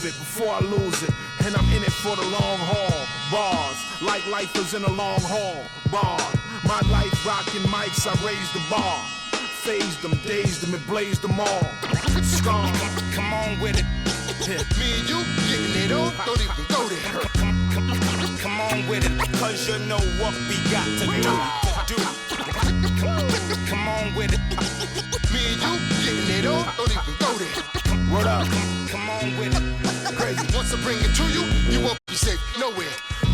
it before I lose it, and I'm in it for the long haul. Bars, like lifers in a long haul. Bar, my life rocking mics, I raised the bar. Phased them, dazed them, and blazed them all. Scar, come on with it. Me and you getting it on, don't even go there. Come on with it, cause you know what we got to do. Come on with it. Me and you getting it on, don't even go there. Word up, come on with it. Crazy, once I bring it to you, you won't be safe nowhere.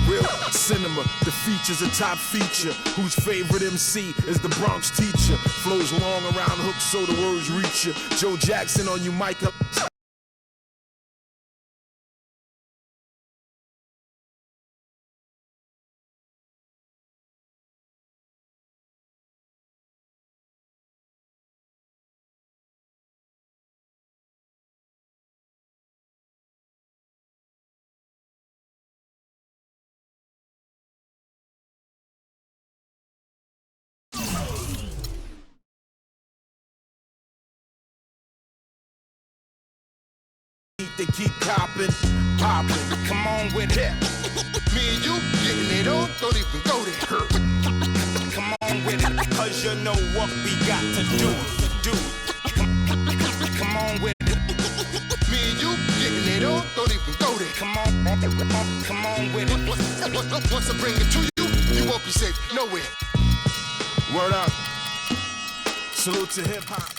Real cinema, the feature's a top feature. Whose favorite MC is the Bronx teacher. Flows long around hooks so the words reach you. Joe Jackson on you mic up. They keep popping. Come on with it. Me and you getting it on, don't even go there. Come on with it, cause you know what we got to do. Come on with it. Me and you getting it on, don't even go there. Come on with it. Once I bring it to you, you won't be safe nowhere. Word up. Salute to hip hop.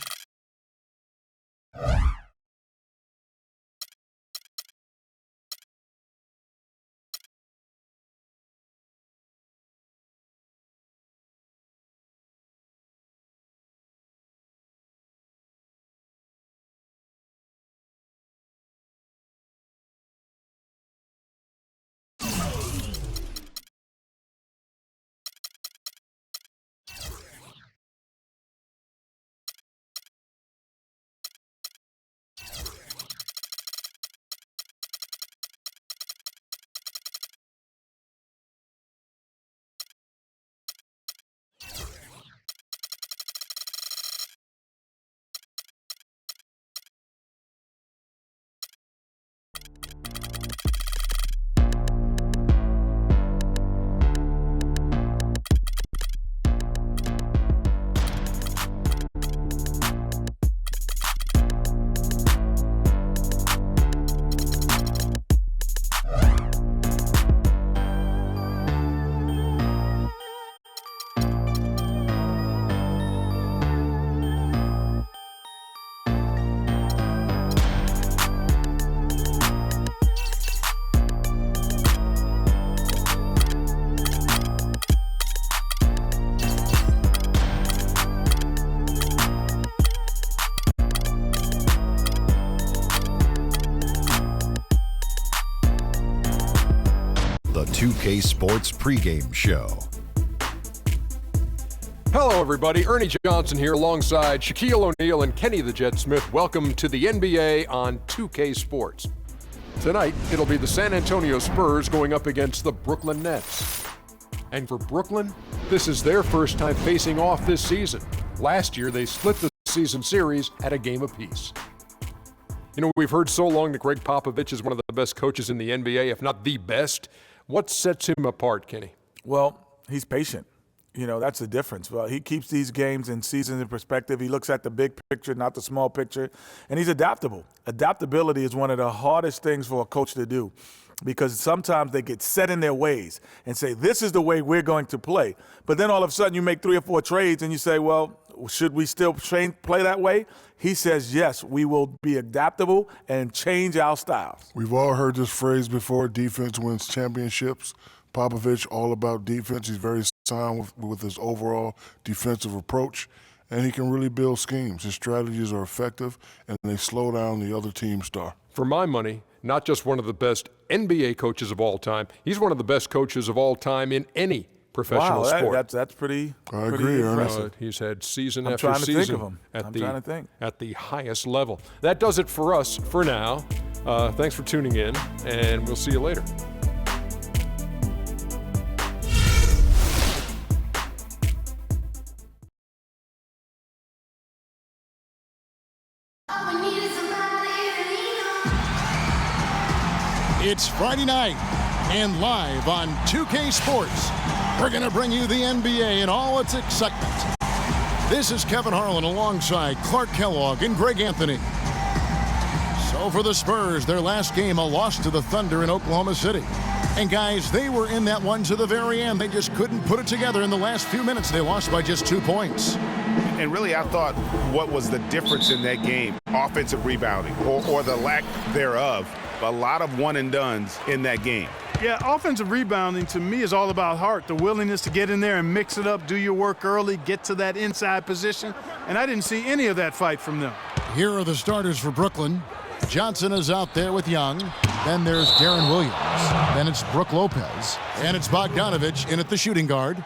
The 2K Sports pregame show. Hello, everybody. Ernie Johnson here alongside Shaquille O'Neal and Kenny the Jet Smith. Welcome to the NBA on 2K Sports. Tonight, it'll be the San Antonio Spurs going up against the Brooklyn Nets. And for Brooklyn, this is their first time facing off this season. Last year, they split the season series at a game apiece. You know, we've heard so long that Greg Popovich is one of the best coaches in the NBA, if not the best. What sets him apart, Kenny? Well, he's patient. You know, that's the difference. Well, he keeps these games and seasons in perspective. He looks at the big picture, not the small picture. And he's adaptable. Adaptability is one of the hardest things for a coach to do because sometimes they get set in their ways and say, this is the way we're going to play. But then all of a sudden you make 3 or 4 trades and you say, well, should we still play that way? He says, yes, we will be adaptable and change our styles. We've all heard this phrase before, defense wins championships. Popovich, all about defense. He's very sound with his overall defensive approach, and he can really build schemes. His strategies are effective, and they slow down the other team's star. For my money, not just one of the best NBA coaches of all time, he's one of the best coaches of all time in any professional sport. That's pretty. I agree, impressive. He's had season after I'm trying to season think of him. at the highest level. That does it for us for now. Thanks for tuning in, and we'll see you later. It's Friday night, and live on 2K Sports, we're going to bring you the NBA in all its excitement. This is Kevin Harlan alongside Clark Kellogg and Greg Anthony. So for the Spurs, their last game, a loss to the Thunder in Oklahoma City. And guys, they were in that one to the very end. They just couldn't put it together in the last few minutes. They lost by just 2 points. And really, I thought what was the difference in that game? Offensive rebounding, or the lack thereof. A lot of one-and-dones in that game. Yeah, offensive rebounding to me is all about heart, the willingness to get in there and mix it up, do your work early, get to that inside position. And I didn't see any of that fight from them. Here are the starters for Brooklyn. Johnson is out there with Young. Then there's Darren Williams. Then it's Brook Lopez. And it's Bogdanovich in at the shooting guard.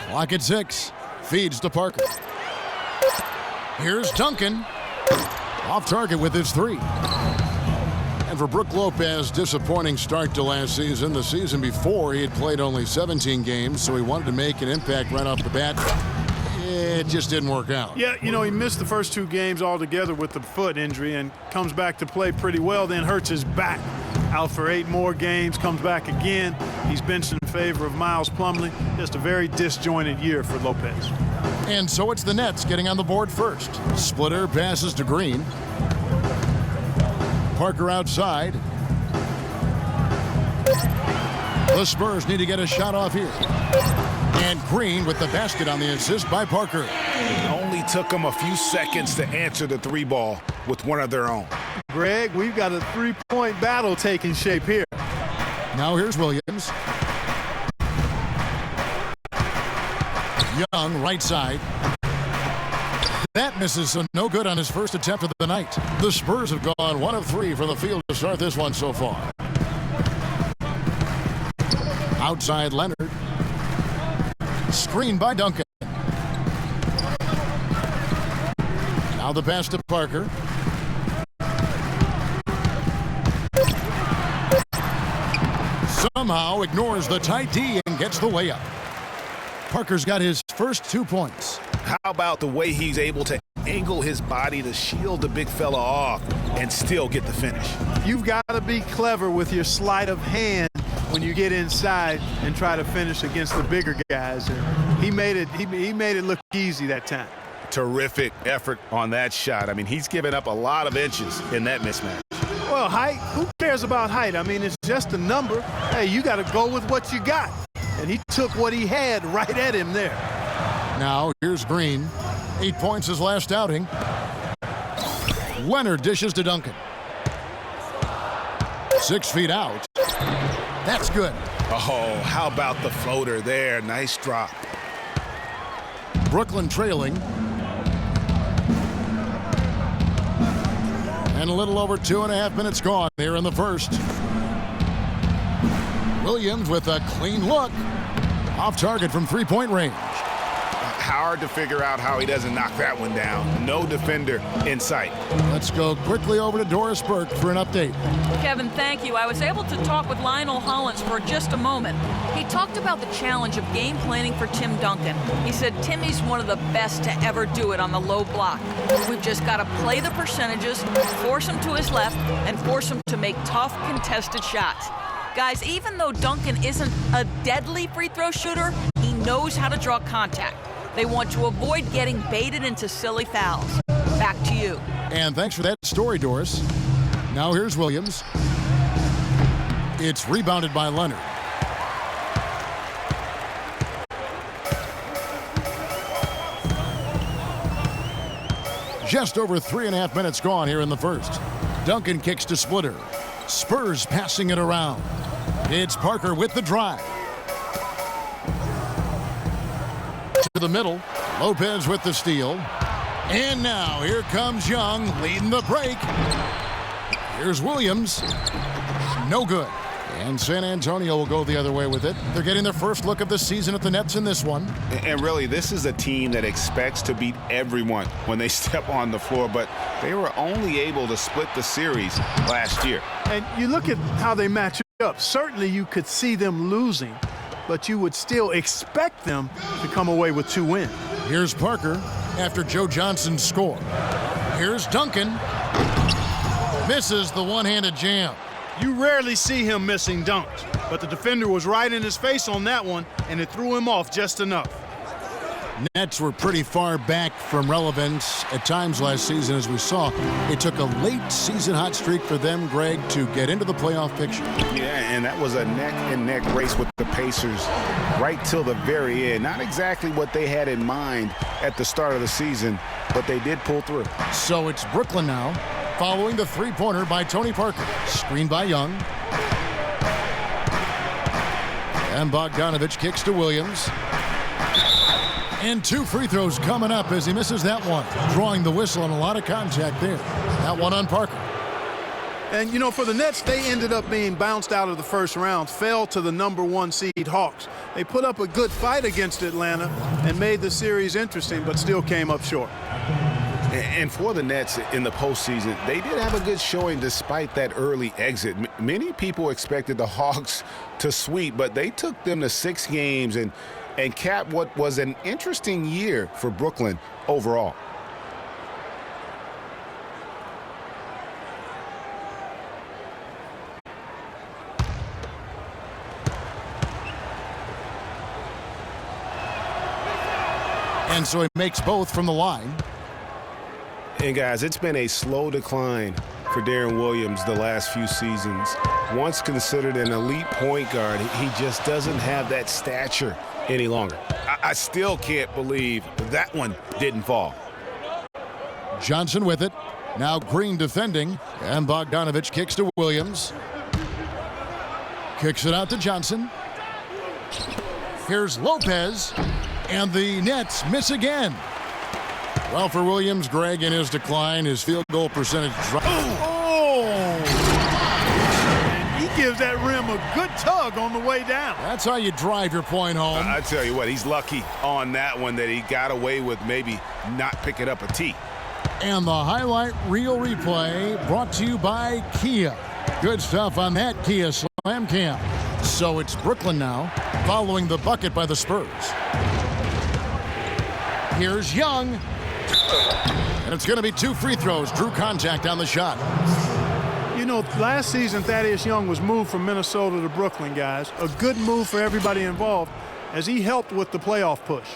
Clock at 6. Feeds to Parker. Here's Duncan. Off target with his 3. And for Brook Lopez, disappointing start to last season. The season before, he had played only 17 games, so he wanted to make an impact right off the bat. It just didn't work out. Yeah, you know, he missed the first 2 games altogether with the foot injury and comes back to play pretty well, then hurts his back. Out for 8 more games, comes back again. He's benched in favor of Miles Plumlee. Just a very disjointed year for Lopez. And so it's the Nets getting on the board first. Splitter passes to Green. Parker outside. The Spurs need to get a shot off here. And Green with the basket on the assist by Parker. It only took them a few seconds to answer the 3 ball with one of their own. Greg, we've got a 3-point battle taking shape here. Now here's Williams. Young, right side. That misses, so no good on his first attempt of the night. The Spurs have gone 1 of 3 from the field to start this one so far. Outside Leonard. Screened by Duncan. Now the pass to Parker. Somehow ignores the tight D and gets the layup. Parker's got his first 2 points. How about the way he's able to angle his body to shield the big fella off and still get the finish? You've got to be clever with your sleight of hand when you get inside and try to finish against the bigger guys. And he made it look easy that time. Terrific effort on that shot. I mean, he's given up a lot of inches in that mismatch. Well, height, who cares about height? I mean, it's just a number. Hey, you got to go with what you got. And he took what he had right at him there. Now, here's Green. 8 points his last outing. Leonard dishes to Duncan. 6 feet out. That's good. Oh, how about the floater there? Nice drop. Brooklyn trailing. And a little over 2.5 minutes gone here in the first. Williams with a clean look. Off target from 3-point range. Hard to figure out how he doesn't knock that one down. No defender in sight. Let's go quickly over to Doris Burke for an update. Kevin, thank you. I was able to talk with Lionel Hollins for just a moment. He talked about the challenge of game planning for Tim Duncan. He said Timmy's one of the best to ever do it on the low block. We've just got to play the percentages, force him to his left, and force him to make tough contested shots. Guys, even though Duncan isn't a deadly free throw shooter, he knows how to draw contact. They want to avoid getting baited into silly fouls. Back to you. And thanks for that story, Doris. Now here's Williams. It's rebounded by Leonard. Just over 3.5 minutes gone here in the first. Duncan kicks to Splitter. Spurs passing it around. It's Parker with the drive. To the middle. Lopez with the steal. And now here comes Young leading the break. Here's Williams. No good. And San Antonio will go the other way with it. They're getting their first look of the season at the Nets in this one. And really, this is a team that expects to beat everyone when they step on the floor, but they were only able to split the series last year. And you look at how they match up. Certainly you could see them losing, but you would still expect them to come away with 2 wins. Here's Parker after Joe Johnson's score. Here's Duncan. Misses the one-handed jam. You rarely see him missing dunks, but the defender was right in his face on that one, and it threw him off just enough. Nets were pretty far back from relevance at times last season, as we saw. It took a late season hot streak for them, Greg, to get into the playoff picture. Yeah, and that was a neck-and-neck race with the Pacers right till the very end. Not exactly what they had in mind at the start of the season, but they did pull through. So it's Brooklyn now, following the three-pointer by Tony Parker. Screened by Young. And Bogdanovich kicks to Williams. And 2 free throws coming up as he misses that one. Drawing the whistle and a lot of contact there. That one on Parker. And, you know, for the Nets, they ended up being bounced out of the first round, fell to the #1 seed Hawks. They put up a good fight against Atlanta and made the series interesting, but still came up short. And for the Nets in the postseason, they did have a good showing despite that early exit. Many people expected the Hawks to sweep, but they took them to 6 games and capped what was an interesting year for Brooklyn overall. And so he makes both from the line. And guys, it's been a slow decline for Darren Williams the last few seasons. Once considered an elite point guard, he just doesn't have that stature any longer. I still can't believe that one didn't fall. Johnson with it. Now Green defending. And Bogdanovich kicks to Williams. Kicks it out to Johnson. Here's Lopez. And the Nets miss again. Well, for Williams, Greg, in his decline, his field goal percentage dropped. And he gives that rim a good tug on the way down. That's how you drive your point home. I tell you what, he's lucky on that one that he got away with maybe not picking up a tee. And the highlight reel replay brought to you by Kia. Good stuff on that Kia Slam Cam. So it's Brooklyn now, following the bucket by the Spurs. Here's Young. And it's going to be 2 free throws. Drew contact on the shot. You know, last season, Thaddeus Young was moved from Minnesota to Brooklyn, guys. A good move for everybody involved as he helped with the playoff push.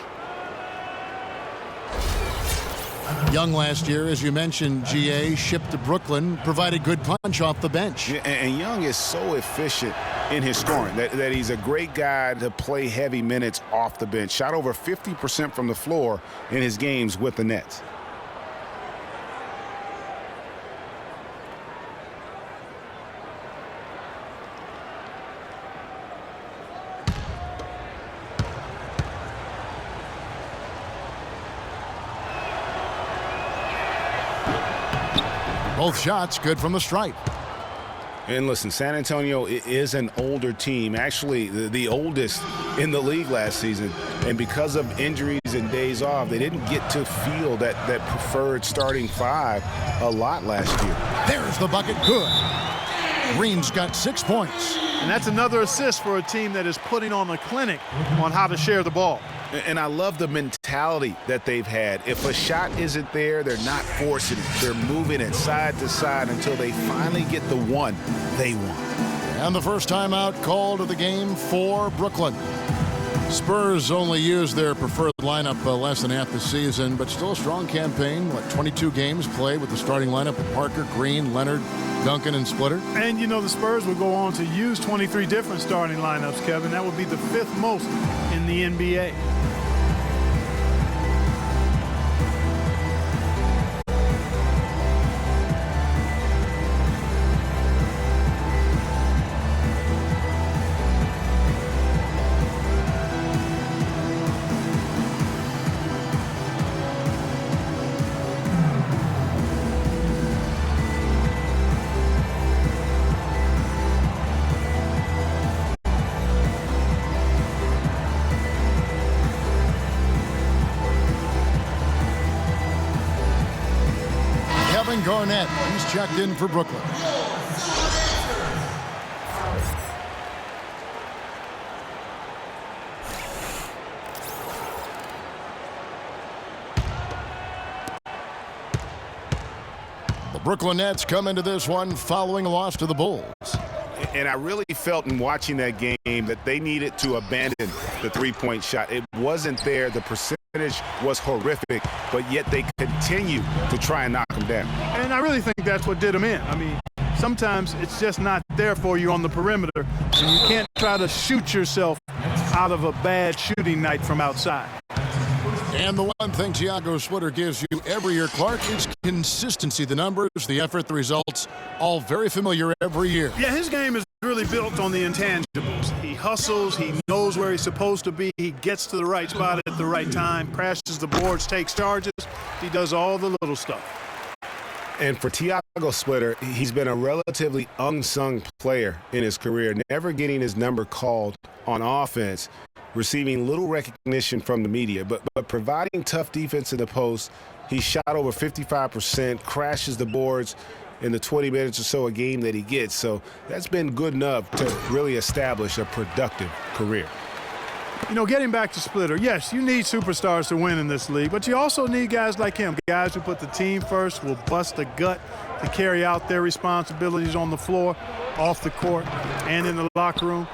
Young last year, as you mentioned, GA, shipped to Brooklyn, provided good punch off the bench. Yeah, and Young is so efficient in his scoring that he's a great guy to play heavy minutes off the bench. Shot over 50% from the floor in his games with the Nets. Both shots good from the stripe. And listen, San Antonio is an older team, actually the oldest in the league last season. And because of injuries and days off, they didn't get to feel that preferred starting 5 a lot last year. There's the bucket, good. Green's got 6 points. And that's another assist for a team that is putting on a clinic on how to share the ball. And I love the mentality that they've had. If a shot isn't there, they're not forcing it. They're moving it side to side until they finally get the one they want. And the first timeout called of the game for Brooklyn. Spurs only used their preferred lineup less than half the season, but still a strong campaign. 22 games played with the starting lineup of Parker, Green, Leonard, Duncan, and Splitter. And, you know, the Spurs would go on to use 23 different starting lineups, Kevin. That would be the 5th most in the NBA. Garnett, he's checked in for Brooklyn. Brooklyn Nets come into this one following a loss to the Bulls. And I really felt in watching that game that they needed to abandon the three-point shot. It wasn't there. The percentage was horrific, but yet they continue to try and knock them down. And I really think that's what did them in. I mean, sometimes it's just not there for you on the perimeter, and you can't try to shoot yourself out of a bad shooting night from outside. And the one thing Tiago Splitter gives you every year, Clark, is consistency. The numbers, the effort, the results, all very familiar every year. Yeah, his game is really built on the intangibles. He hustles, he knows where he's supposed to be, he gets to the right spot at the right time, crashes the boards, takes charges. He does all the little stuff. And for Tiago Splitter, he's been a relatively unsung player in his career, never getting his number called on offense, receiving little recognition from the media, but providing tough defense in the post. He shot over 55%, crashes the boards in the 20 minutes or so a game that he gets. So that's been good enough to really establish a productive career. You know, getting back to Splitter, yes, you need superstars to win in this league, but you also need guys like him, guys who put the team first, will bust a gut to carry out their responsibilities on the floor, off the court, and in the locker room.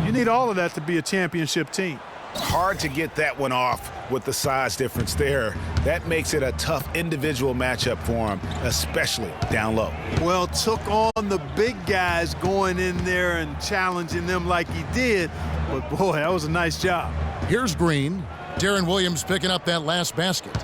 You need all of that to be a championship team. Hard to get that one off with the size difference there. That makes it a tough individual matchup for him, especially down low. Well, took on the big guys going in there and challenging them like he did. But, boy, that was a nice job. Here's Green. Darren Williams picking up that last basket.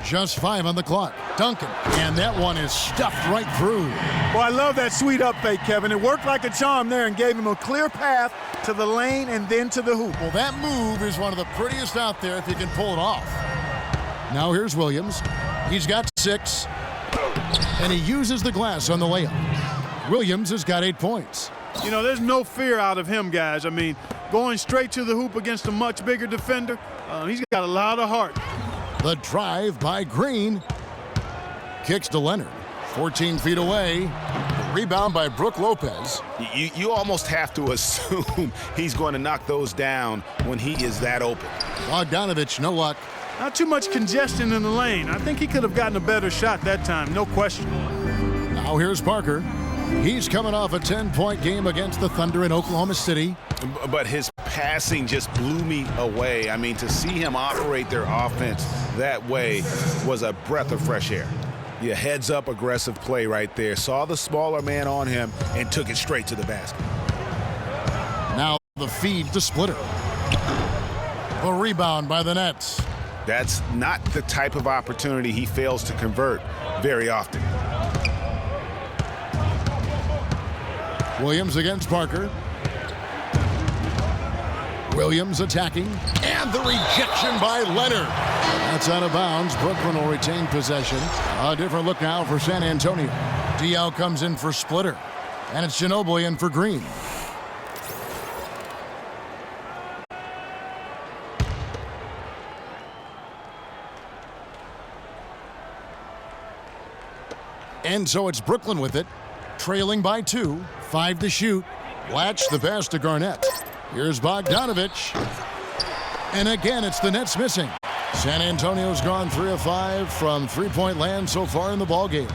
Just 5 on the clock. Duncan, and that one is stuffed right through. Well, I love that sweet up fake, Kevin. It worked like a charm there and gave him a clear path to the lane and then to the hoop. Well, that move is one of the prettiest out there if you can pull it off. Now here's Williams. He's got 6, and he uses the glass on the layup. Williams has got 8 points. You know, there's no fear out of him, guys. I mean, going straight to the hoop against a much bigger defender, he's got a lot of heart. The drive by Green. Kicks to Leonard. 14 feet away. Rebound by Brook Lopez. You almost have to assume he's going to knock those down when he is that open. Bogdanovich, no luck. Not too much congestion in the lane. I think he could have gotten a better shot that time, no question. Now here's Parker. He's coming off a 10-point game against the Thunder in Oklahoma City. But his passing just blew me away. I mean, to see him operate their offense that way was a breath of fresh air. Yeah, heads-up aggressive play right there. Saw the smaller man on him and took it straight to the basket. Now the feed to Splitter. A rebound by the Nets. That's not the type of opportunity he fails to convert very often. Williams against Parker. Williams attacking, and the rejection by Leonard. That's out of bounds. Brooklyn will retain possession. A different look now for San Antonio. Diaw comes in for Splitter, and it's Ginobili in for Green. And so it's Brooklyn with it, trailing by 2, 5 to shoot. Latch the pass to Garnett. Here's Bogdanovich. And again, it's the Nets missing. San Antonio's gone 3 of 5 from three-point land so far in the ballgame.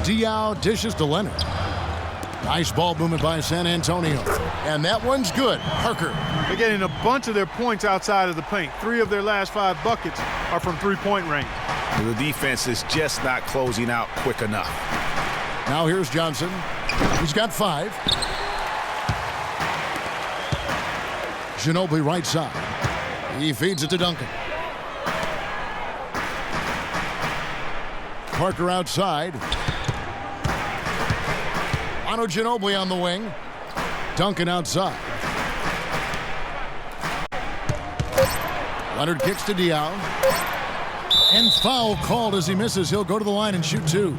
Diaw dishes to Leonard. Nice ball movement by San Antonio. And that one's good. Parker. They're getting a bunch of their points outside of the paint. 3 of their last 5 buckets are from three-point range. The defense is just not closing out quick enough. Now here's Johnson. He's got 5. Ginobili right side. He feeds it to Duncan. Parker outside. Manu Ginobili on the wing. Duncan outside. Leonard kicks to Diaw. And foul called as he misses. He'll go to the line and shoot 2.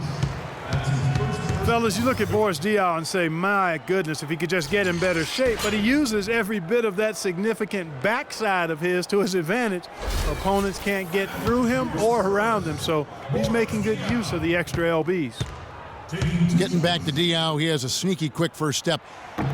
Fellas, you look at Boris Diaw and say, my goodness, if he could just get in better shape. But he uses every bit of that significant backside of his to his advantage. Opponents can't get through him or around him, so he's making good use of the extra LBs. Getting back to Diaw, he has a sneaky quick first step.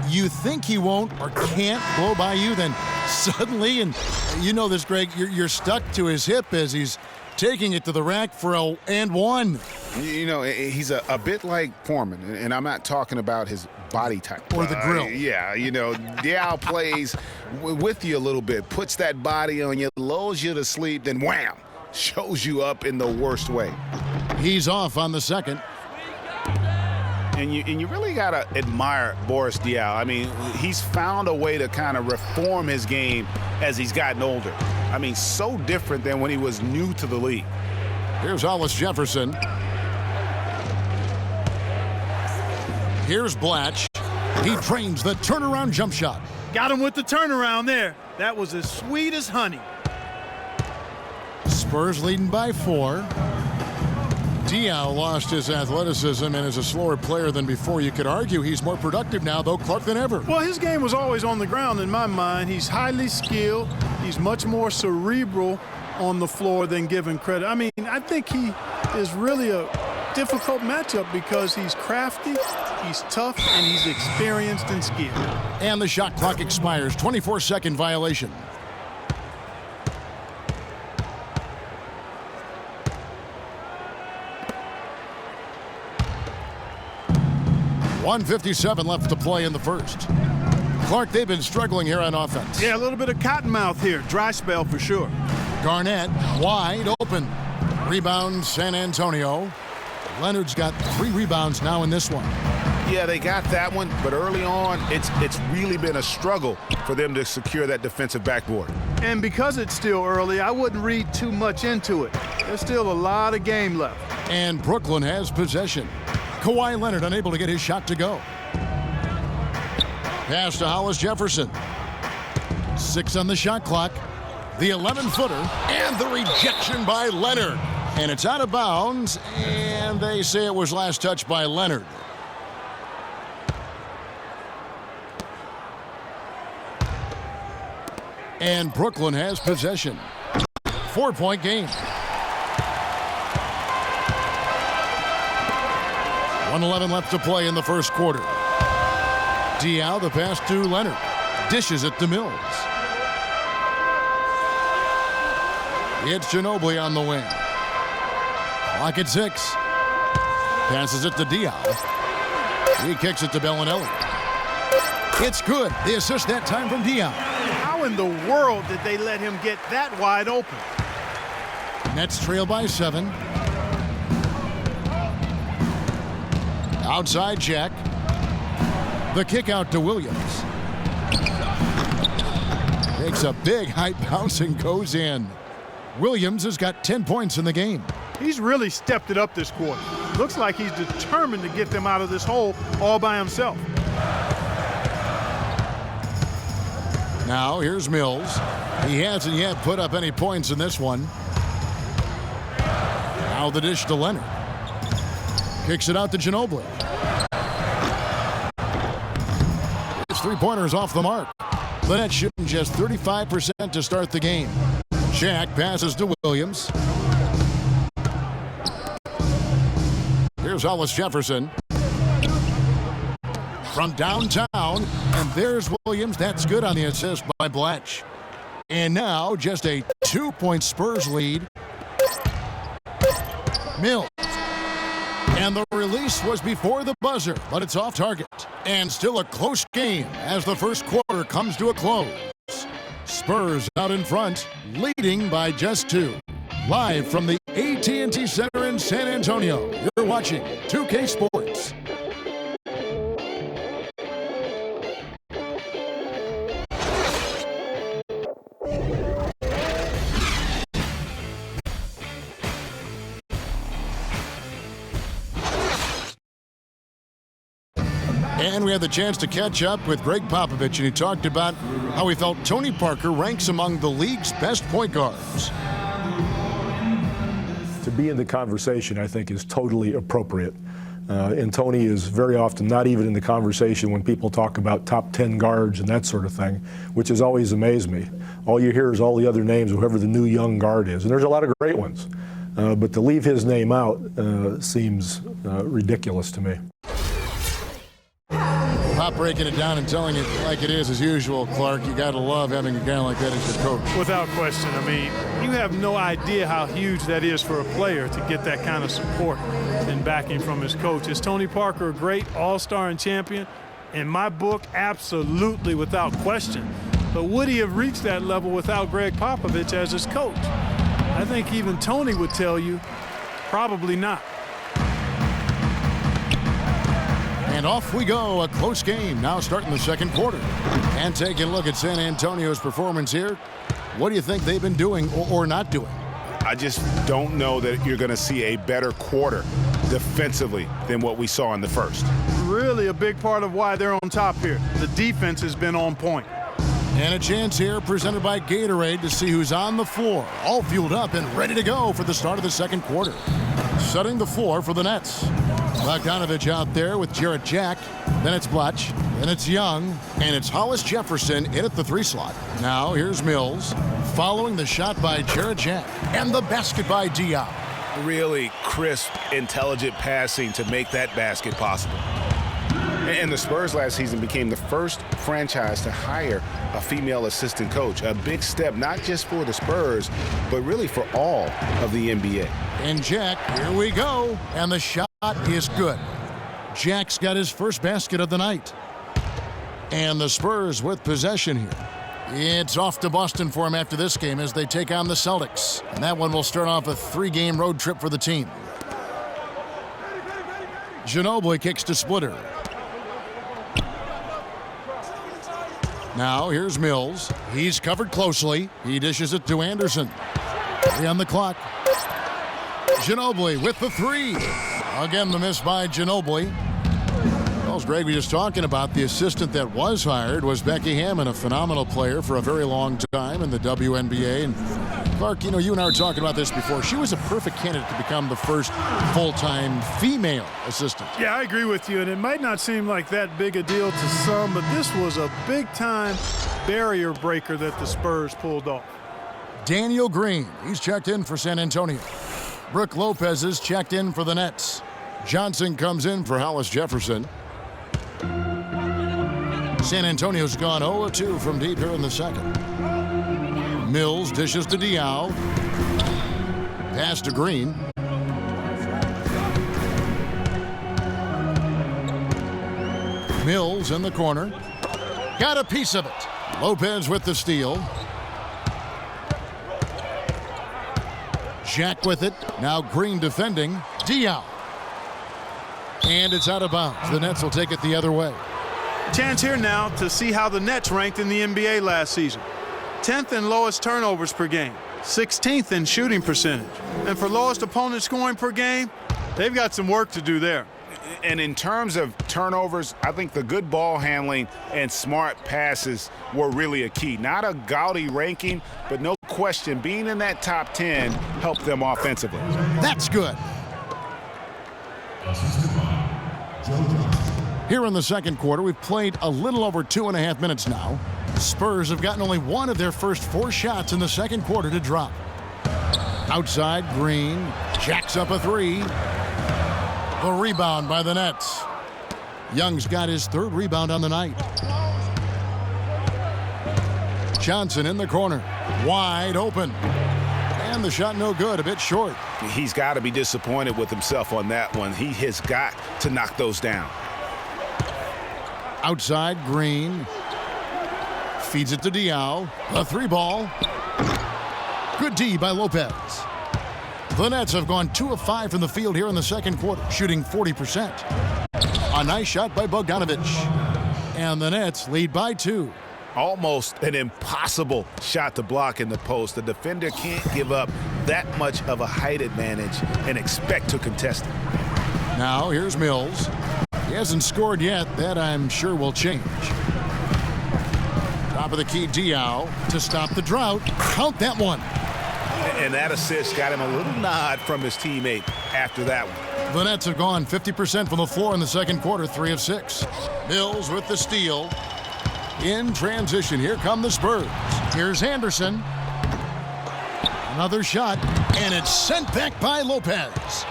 You think he won't or can't blow by you, then suddenly, and you know this, Greg, you're stuck to his hip as he's taking it to the rack for a and one. You know, he's a bit like Foreman, and I'm not talking about his body type. Or the grill. Yeah, you know, Diao plays with you a little bit, puts that body on you, lulls you to sleep, then wham, shows you up in the worst way. He's off on the second. And you really got to admire Boris Diaw. I mean, he's found a way to kind of reform his game as he's gotten older. I mean, so different than when he was new to the league. Here's Hollis Jefferson. Here's Blatch. He trains the turnaround jump shot. Got him with the turnaround there. That was as sweet as honey. Spurs leading by 4. Diaw lost his athleticism and is a slower player than before. You could argue he's more productive now, though, Clark, than ever. Well, his game was always on the ground in my mind. He's highly skilled. He's much more cerebral on the floor than given credit. I mean, I think he is really a difficult matchup because he's crafty, he's tough, and he's experienced and skilled. And the shot clock expires. 24-second violation. .157 left to play in the first. Clark, they've been struggling here on offense. Yeah, a little bit of cottonmouth here. Dry spell for sure. Garnett wide open. Rebound San Antonio. Leonard's got 3 rebounds now in this one. Yeah, they got that one, but early on, it's really been a struggle for them to secure that defensive backboard. And because it's still early, I wouldn't read too much into it. There's still a lot of game left. And Brooklyn has possession. Kawhi Leonard unable to get his shot to go. Pass to Hollis Jefferson. 6 on the shot clock. The 11-footer and the rejection by Leonard. And it's out of bounds, and they say it was last touched by Leonard. And Brooklyn has possession. 4-point game. 1:11 left to play in the first quarter. Diaw, the pass to Leonard. Dishes it to Mills. It's Ginobili on the wing. Clock at 6. Passes it to Diaw. He kicks it to Bellinelli. It's good. The assist that time from Diaw. How in the world did they let him get that wide open? Nets trail by 7. Outside Jack. The kick out to Williams. Takes a big high bounce and goes in. Williams has got 10 points in the game. He's really stepped it up this quarter. Looks like he's determined to get them out of this hole all by himself. Now here's Mills. He hasn't yet put up any points in this one. Now the dish to Leonard. Kicks it out to Ginobili. His 3-pointer's off the mark. The Nets shooting just 35% to start the game. Jack passes to Williams. Here's Hollis Jefferson. From downtown, and there's Williams. That's good on the assist by Blatch. And now just a 2-point Spurs lead. Mills. And the release was before the buzzer, but it's off target. And still a close game as the first quarter comes to a close. Spurs out in front, leading by just 2. Live from the AT&T Center in San Antonio, you're watching 2K Sports. And we had the chance to catch up with Greg Popovich, and he talked about how he felt Tony Parker ranks among the league's best point guards. To be in the conversation, I think, is totally appropriate. And Tony is very often not even in the conversation when people talk about top 10 guards and that sort of thing, which has always amazed me. All you hear is all the other names of whoever the new young guard is. And there's a lot of great ones. But to leave his name out seems ridiculous to me. Pop breaking it down and telling it like it is as usual, Clark. You got to love having a guy like that as your coach. Without question. I mean, you have no idea how huge that is for a player to get that kind of support and backing from his coach. Is Tony Parker a great all-star and champion? In my book, absolutely, without question. But would he have reached that level without Greg Popovich as his coach? I think even Tony would tell you, probably not. And off we go, a close game now starting the second quarter. And taking a look at San Antonio's performance here. What do you think they've been doing or not doing? I just don't know that you're going to see a better quarter defensively than what we saw in the first. Really a big part of why they're on top here. The defense has been on point. And a chance here presented by Gatorade to see who's on the floor. All fueled up and ready to go for the start of the second quarter. Setting the floor for the Nets. Bogdanovich out there with Jarrett Jack. Then it's Blatch. Then it's Young. And it's Hollis Jefferson in at the 3 slot. Now here's Mills. Following the shot by Jarrett Jack. And the basket by Diop. Really crisp, intelligent passing to make that basket possible. And the Spurs last season became the first franchise to hire a female assistant coach. A big step, not just for the Spurs, but really for all of the NBA. And Jack, here we go. And the shot is good. Jack's got his first basket of the night. And the Spurs with possession here. It's off to Boston for him after this game as they take on the Celtics. And that one will start off a 3-game road trip for the team. Ginobili kicks to Splitter. Now here's Mills. He's covered closely. He dishes it to Anderson. 3 on the clock. Ginobili with the 3. Again, the miss by Ginobili. Well, as Greg was just talking about, the assistant that was hired was Becky Hammon, a phenomenal player for a very long time in the WNBA. And Clark, you know, you and I were talking about this before. She was a perfect candidate to become the first full-time female assistant. Yeah, I agree with you, and it might not seem like that big a deal to some, but this was a big-time barrier breaker that the Spurs pulled off. Daniel Green, he's checked in for San Antonio. Brooke Lopez is checked in for the Nets. Johnson comes in for Hollis Jefferson. San Antonio's gone 0-2 from deep here in the second. Mills dishes to Diaw. Pass to Green. Mills in the corner. Got a piece of it. Lopez with the steal. Jack with it. Now Green defending. Diaw. And it's out of bounds. The Nets will take it the other way. Chance here now to see how the Nets ranked in the NBA last season. 10th in lowest turnovers per game. 16th in shooting percentage. And for lowest opponent scoring per game, they've got some work to do there. And in terms of turnovers, I think the good ball handling and smart passes were really a key. Not a gaudy ranking, but no question, being in that top 10 helped them offensively. That's good. Here in the second quarter, we've played a little over 2.5 minutes now. Spurs have gotten only one of their first 4 shots in the second quarter to drop. Outside, Green jacks up a 3. The rebound by the Nets. Young's got his 3rd rebound on the night. Johnson in the corner, wide open. And the shot no good, a bit short. He's got to be disappointed with himself on that one. He has got to knock those down. Outside, Green feeds it to Diaw. A 3-ball. Good D by Lopez. The Nets have gone 2 of 5 from the field here in the second quarter, shooting 40%. A nice shot by Bogdanovich. And the Nets lead by 2. Almost an impossible shot to block in the post. The defender can't give up that much of a height advantage and expect to contest it. Now here's Mills. He hasn't scored yet. That I'm sure will change. Top of the key, Diaw to stop the drought. Count that one. And that assist got him a little nod from his teammate after that one. The Nets have gone 50% from the floor in the second quarter, 3 of 6. Mills with the steal. In transition, here come the Spurs. Here's Anderson. Another shot, and it's sent back by Lopez.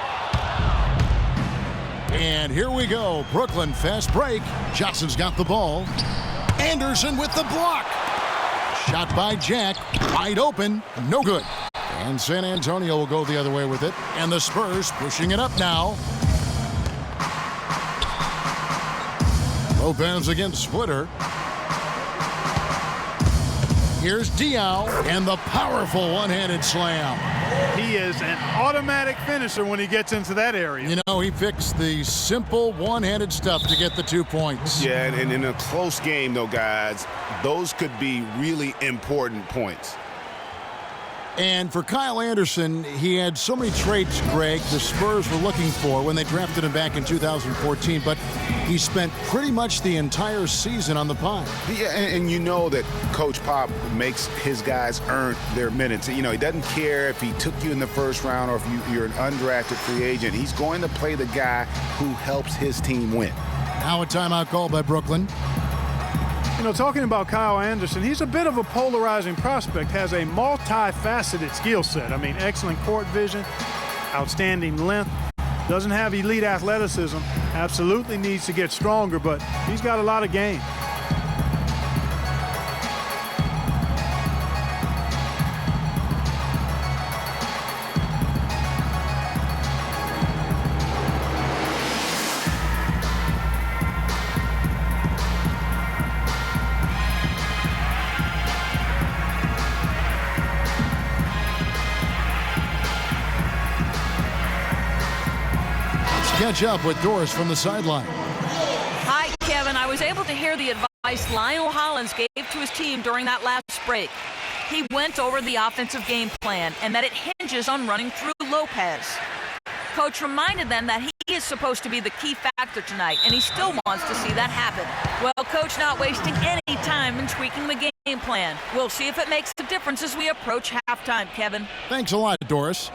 And here we go. Brooklyn fast break. Johnson's got the ball. Anderson with the block. Shot by Jack. Wide open. No good. And San Antonio will go the other way with it. And the Spurs pushing it up now. Lopez against Splitter. Here's Diaw and the powerful one-handed slam. He is an automatic finisher when he gets into that area. You know, he picks the simple one-handed stuff to get the 2 points. Yeah, and in a close game, though, guys, those could be really important points. And for Kyle Anderson, he had so many traits, Greg, the Spurs were looking for when they drafted him back in 2014, but he spent pretty much the entire season on the pine. Yeah, and you know that Coach Pop makes his guys earn their minutes. You know, he doesn't care if he took you in the first round or if you're an undrafted free agent. He's going to play the guy who helps his team win. Now a timeout call by Brooklyn. You know, talking about Kyle Anderson, he's a bit of a polarizing prospect, has a multifaceted skill set. I mean, excellent court vision, outstanding length, doesn't have elite athleticism, absolutely needs to get stronger, but he's got a lot of game. Catch up with Doris from the sideline. Hi, Kevin. I was able to hear the advice Lionel Hollins gave to his team during that last break. He went over the offensive game plan and that it hinges on running through Lopez. Coach reminded them that he is supposed to be the key factor tonight, and he still wants to see that happen. Well, Coach not wasting any time in tweaking the game plan. We'll see if it makes a difference as we approach halftime, Kevin. Thanks a lot, Doris.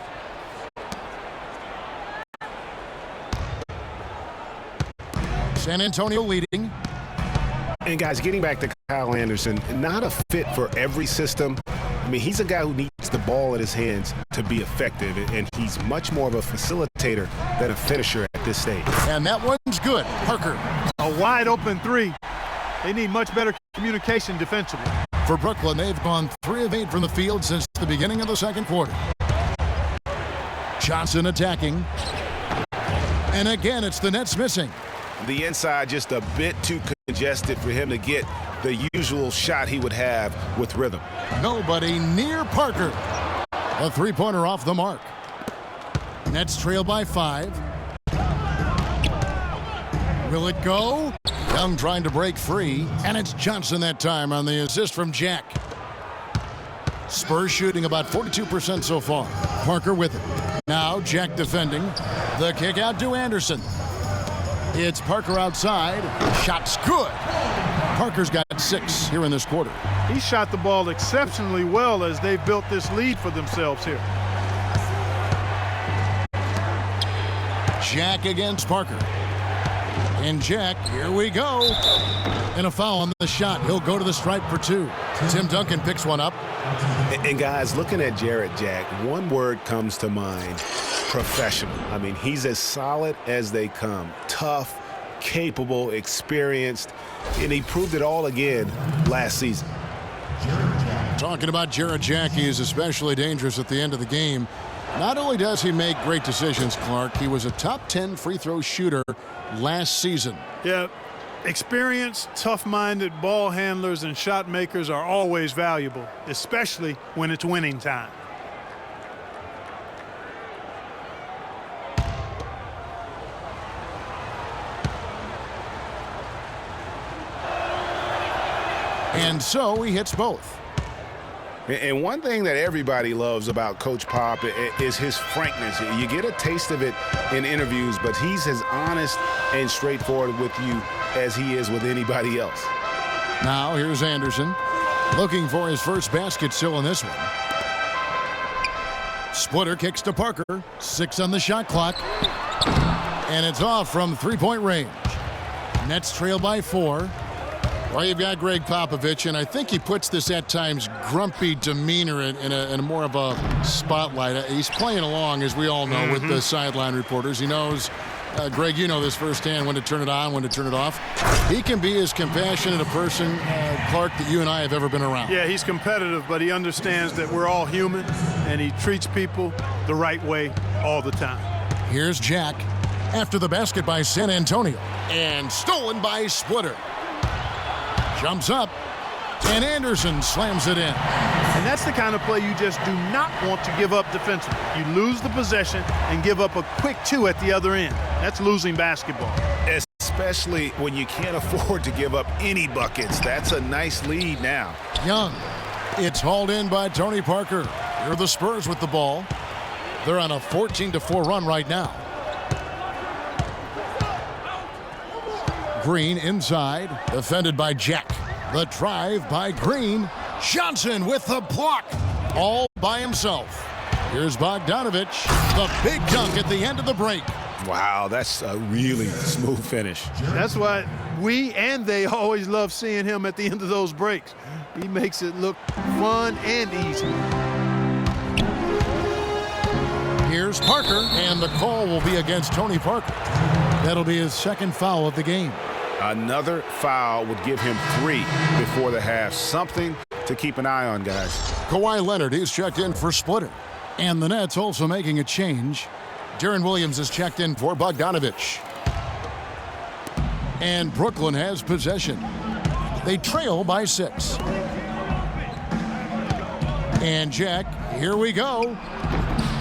San Antonio leading. And guys, getting back to Kyle Anderson, not a fit for every system. I mean, he's a guy who needs the ball in his hands to be effective, and he's much more of a facilitator than a finisher at this stage. And that one's good. Parker. A wide open three. They need much better communication defensively. For Brooklyn, they've gone 3 of 8 from the field since the beginning of the second quarter. Johnson attacking. And again, it's the Nets missing. The inside just a bit too congested for him to get the usual shot he would have with rhythm. Nobody near Parker. A three-pointer off the mark. Nets trail by 5. Will it go? Young trying to break free, and it's Johnson that time on the assist from Jack. Spurs shooting about 42% so far. Parker with it. Now Jack defending. The kick out to Anderson. It's Parker outside. Shot's good. Parker's got 6 here in this quarter. He shot the ball exceptionally well as they've built this lead for themselves here. Jack against Parker. And Jack, here we go. And a foul on the shot. He'll go to the stripe for 2. Tim Duncan picks one up. And guys, looking at Jarrett Jack, one word comes to mind: professional. I mean, he's as solid as they come. Tough, capable, experienced, and he proved it all again last season. Talking about Jarrett Jack, he is especially dangerous at the end of the game. Not only does he make great decisions, Clark, he was a top 10 free throw shooter last season. Yeah, experienced, tough-minded ball handlers and shot makers are always valuable, especially when it's winning time. And so he hits both. And one thing that everybody loves about Coach Pop is his frankness. You get a taste of it in interviews, but he's as honest and straightforward with you as he is with anybody else. Now here's Anderson looking for his first basket still in this one. Splitter kicks to Parker. 6 on the shot clock. And it's off from three-point range. Nets trail by 4. Well, you've got Greg Popovich, and I think he puts this at times grumpy demeanor in a more of a spotlight. He's playing along, as we all know, with the sideline reporters. He knows Greg, you know this firsthand, when to turn it on, when to turn it off. He can be as compassionate a person, Clark, that you and I have ever been around. Yeah, he's competitive, but he understands that we're all human, and he treats people the right way all the time. Here's Jack after the basket by San Antonio, and stolen by Splitter. Jumps up, and Anderson slams it in. And that's the kind of play you just do not want to give up defensively. You lose the possession and give up a quick two at the other end. That's losing basketball. Especially when you can't afford to give up any buckets. That's a nice lead now. Young. It's hauled in by Tony Parker. Here are the Spurs with the ball. They're on a 14-4 run right now. Green inside, defended by Jack. The drive by Green. Johnson with the block, all by himself. Here's Bogdanovich, the big dunk at the end of the break. Wow, that's a really smooth finish. That's why we and they always love seeing him at the end of those breaks. He makes it look fun and easy. Here's Parker, and the call will be against Tony Parker. That'll be his second foul of the game. Another foul would give him 3 before the half. Something to keep an eye on, guys. Kawhi Leonard is checked in for Splitter. And the Nets also making a change. Deron Williams is checked in for Bogdanovich. And Brooklyn has possession. They trail by 6. And Jack, here we go.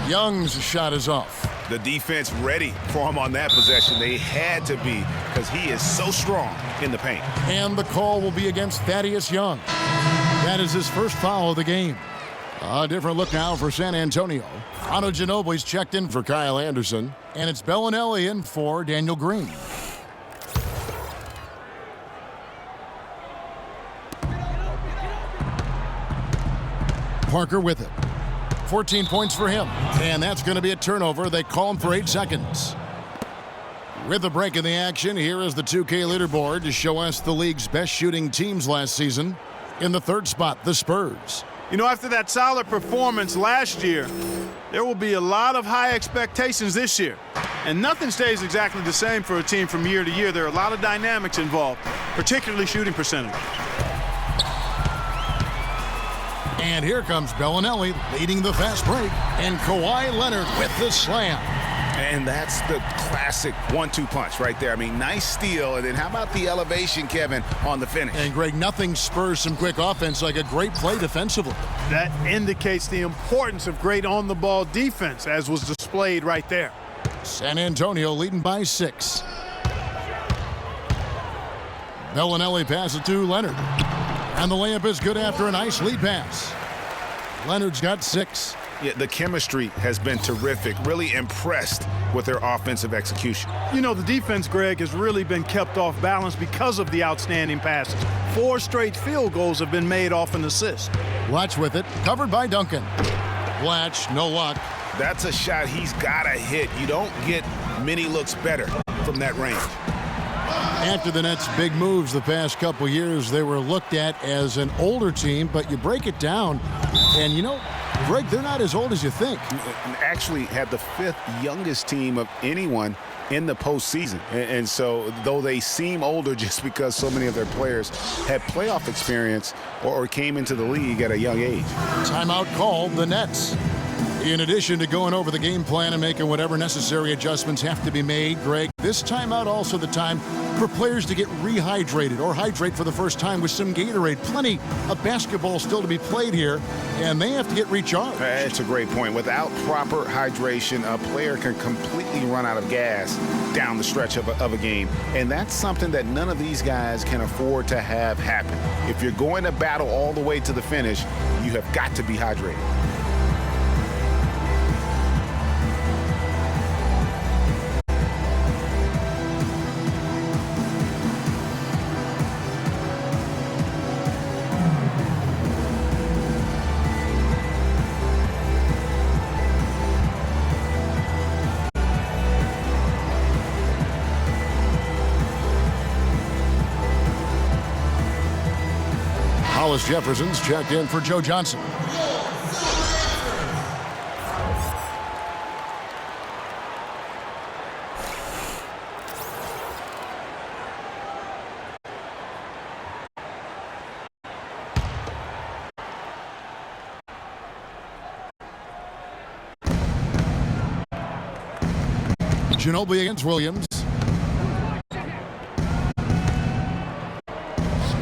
Young's shot is off. The defense ready for him on that possession. They had to be, because he is so strong in the paint. And the call will be against Thaddeus Young. That is his first foul of the game. A different look now for San Antonio. Ano Ginobili's checked in for Kyle Anderson. And it's Bellinelli in for Daniel Green. Parker with it. 14 points for him. And that's going to be a turnover. They call him for 8 seconds. With a break in the action, here is the 2K leaderboard to show us the league's best shooting teams last season. In the 3rd spot, the Spurs. You know, after that solid performance last year, there will be a lot of high expectations this year. And nothing stays exactly the same for a team from year to year. There are a lot of dynamics involved, particularly shooting percentage. And here comes Bellinelli leading the fast break. And Kawhi Leonard with the slam. And that's the classic 1-2 punch right there. I mean, nice steal. And then how about the elevation, Kevin, on the finish? And Greg, nothing spurs some quick offense like a great play defensively. That indicates the importance of great on-the-ball defense, as was displayed right there. San Antonio leading by 6. Bellinelli passes to Leonard. And the layup is good after an Eyce lead pass. Leonard's got 6. Yeah, the chemistry has been terrific. Really impressed with their offensive execution. You know, the defense, Greg, has really been kept off balance because of the outstanding passes. 4 straight field goals have been made off an assist. Blatch with it, covered by Duncan. Blatch, no luck. That's a shot he's got to hit. You don't get many looks better from that range. After the Nets' big moves the past couple years, they were looked at as an older team, but you break it down, and you know, Greg, they're not as old as you think. Actually had the 5th youngest team of anyone in the postseason. And so, though they seem older just because so many of their players had playoff experience or came into the league at a young age. Timeout called the Nets. In addition to going over the game plan and making whatever necessary adjustments have to be made, Greg, this timeout also the time for players to get rehydrated or hydrate for the first time with some Gatorade. Plenty of basketball still to be played here, and they have to get recharged. That's a great point. Without proper hydration, a player can completely run out of gas down the stretch of a game, and that's something that none of these guys can afford to have happen. If you're going to battle all the way to the finish, you have got to be hydrated. Hollis Jefferson's checked in for Joe Johnson. Ginobili against Williams.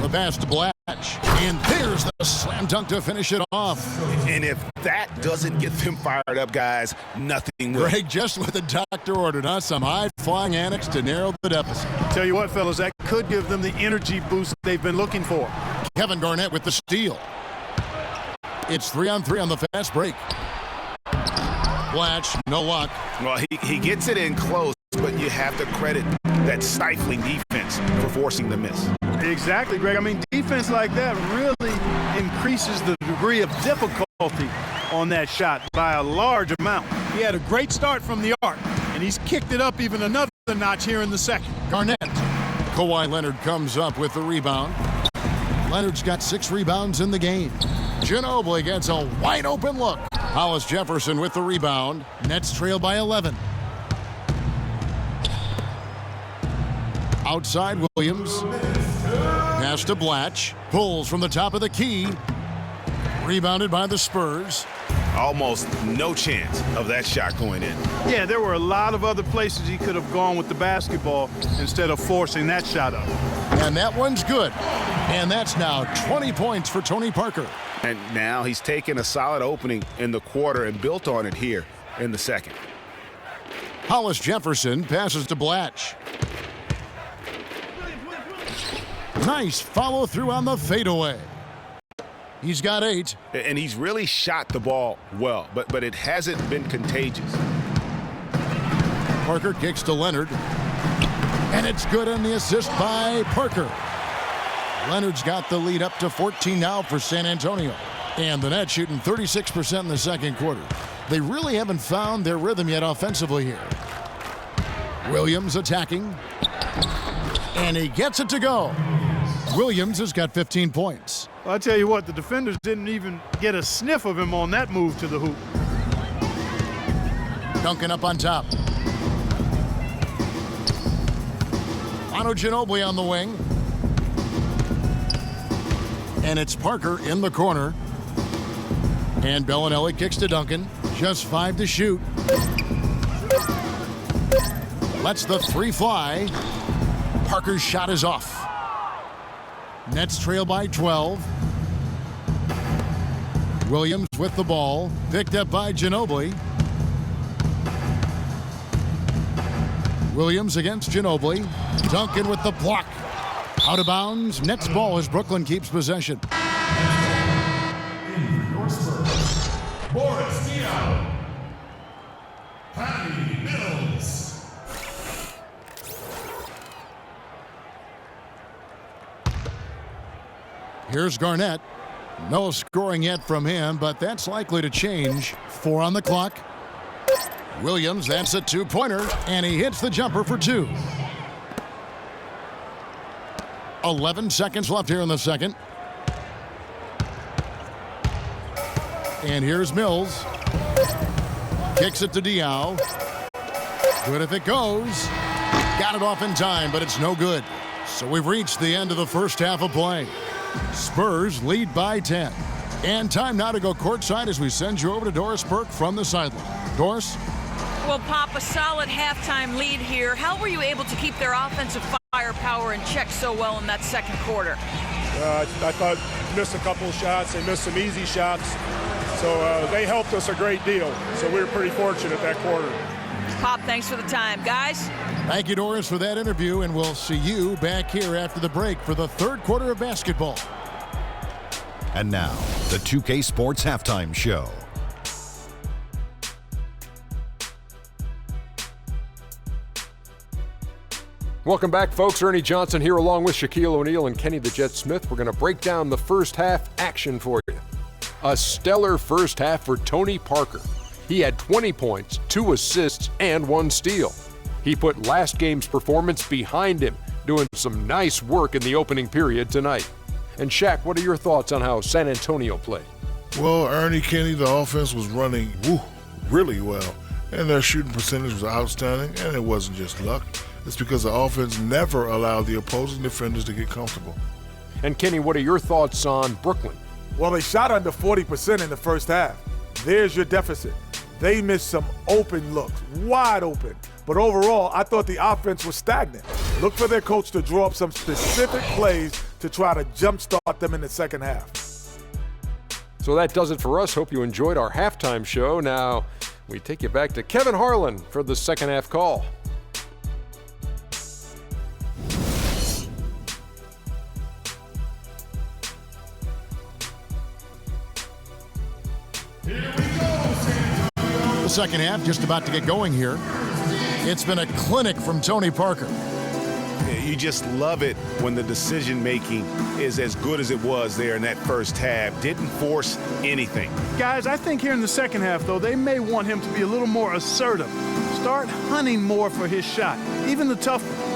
The pass to Blatch. And there's the slam dunk to finish it off. And if that doesn't get them fired up, guys, nothing will. Greg, just what the doctor ordered, huh? Some high-flying annex to narrow the deficit. Tell you what, fellas, that could give them the energy boost they've been looking for. Kevin Garnett with the steal. It's 3-on-3 on the fast break. Blatch, no luck. Well, he gets it in close, but you have to credit that stifling defense for forcing the miss. Exactly, Greg. I mean, defense like that really increases the degree of difficulty on that shot by a large amount. He had a great start from the arc, and he's kicked it up even another notch here in the second. Garnett. Kawhi Leonard comes up with the rebound. Leonard's got 6 rebounds in the game. Ginobili gets a wide open look. Hollis Jefferson with the rebound. Nets trail by 11. Outside Williams. Pass to Blatch. Pulls from the top of the key. Rebounded by the Spurs. Almost no chance of that shot going in. Yeah, there were a lot of other places he could have gone with the basketball instead of forcing that shot up. And that one's good. And that's now 20 points for Tony Parker. And now he's taken a solid opening in the quarter and built on it here in the second. Hollis Jefferson passes to Blatch. Nice follow through on the fadeaway. He's got 8. And he's really shot the ball well, but it hasn't been contagious. Parker kicks to Leonard. And it's good on the assist by Parker. Leonard's got the lead up to 14 now for San Antonio. And the Nets shooting 36% in the second quarter. They really haven't found their rhythm yet offensively here. Williams attacking. And he gets it to go. Williams has got 15 points. Well, I tell you what, the defenders didn't even get a sniff of him on that move to the hoop. Duncan up on top. Manu Ginobili on the wing. And it's Parker in the corner. And Bellinelli kicks to Duncan. Just 5 to shoot. Lets the 3 fly. Parker's shot is off. Nets trail by 12. Williams with the ball. Picked up by Ginobili. Williams against Ginobili. Duncan with the block. Out of bounds. Nets ball as Brooklyn keeps possession. Boris Diaw. Patty Mills. Here's Garnett. No scoring yet from him, but that's likely to change. 4 on the clock. Williams, that's a 2-pointer, and he hits the jumper for 2. 11 seconds left here in the second. And here's Mills. Kicks it to Diaw. Good if it goes. Got it off in time, but it's no good. So we've reached the end of the first half of play. Spurs lead by 10. And time now to go courtside as we send you over to Doris Burke from the sideline. Doris? Well, Pop, a solid halftime lead here. How were you able to keep their offensive firepower in check so well in that second quarter? I thought missed a couple of shots. They missed some easy shots. So they helped us a great deal. So we were pretty fortunate that quarter. Pop, thanks for the time. Guys? Thank you, Doris, for that interview, and we'll see you back here after the break for the third quarter of basketball. And now, the 2K Sports Halftime Show. Welcome back, folks. Ernie Johnson here along with Shaquille O'Neal and Kenny the Jet Smith. We're going to break down the first half action for you. A stellar first half for Tony Parker. He had 20 points, 2 assists, and 1 steal. He put last game's performance behind him, doing some nice work in the opening period tonight. And Shaq, what are your thoughts on how San Antonio played? Well, Ernie, Kenny, the offense was running really well. And their shooting percentage was outstanding, and it wasn't just luck. It's because the offense never allowed the opposing defenders to get comfortable. And Kenny, what are your thoughts on Brooklyn? Well, they shot under 40% in the first half. There's your deficit. They missed some open looks, wide open. But overall, I thought the offense was stagnant. Look for their coach to draw up some specific plays to try to jumpstart them in the second half. So that does it for us. Hope you enjoyed our halftime show. Now we take you back to Kevin Harlan for the second half call. The second half just about to get going here. It's been a clinic from Tony Parker. You just love it when the decision-making is as good as it was there in that first half. Didn't force anything. Guys, I think here in the second half, though, they may want him to be a little more assertive. Start hunting more for his shot, even the tough one.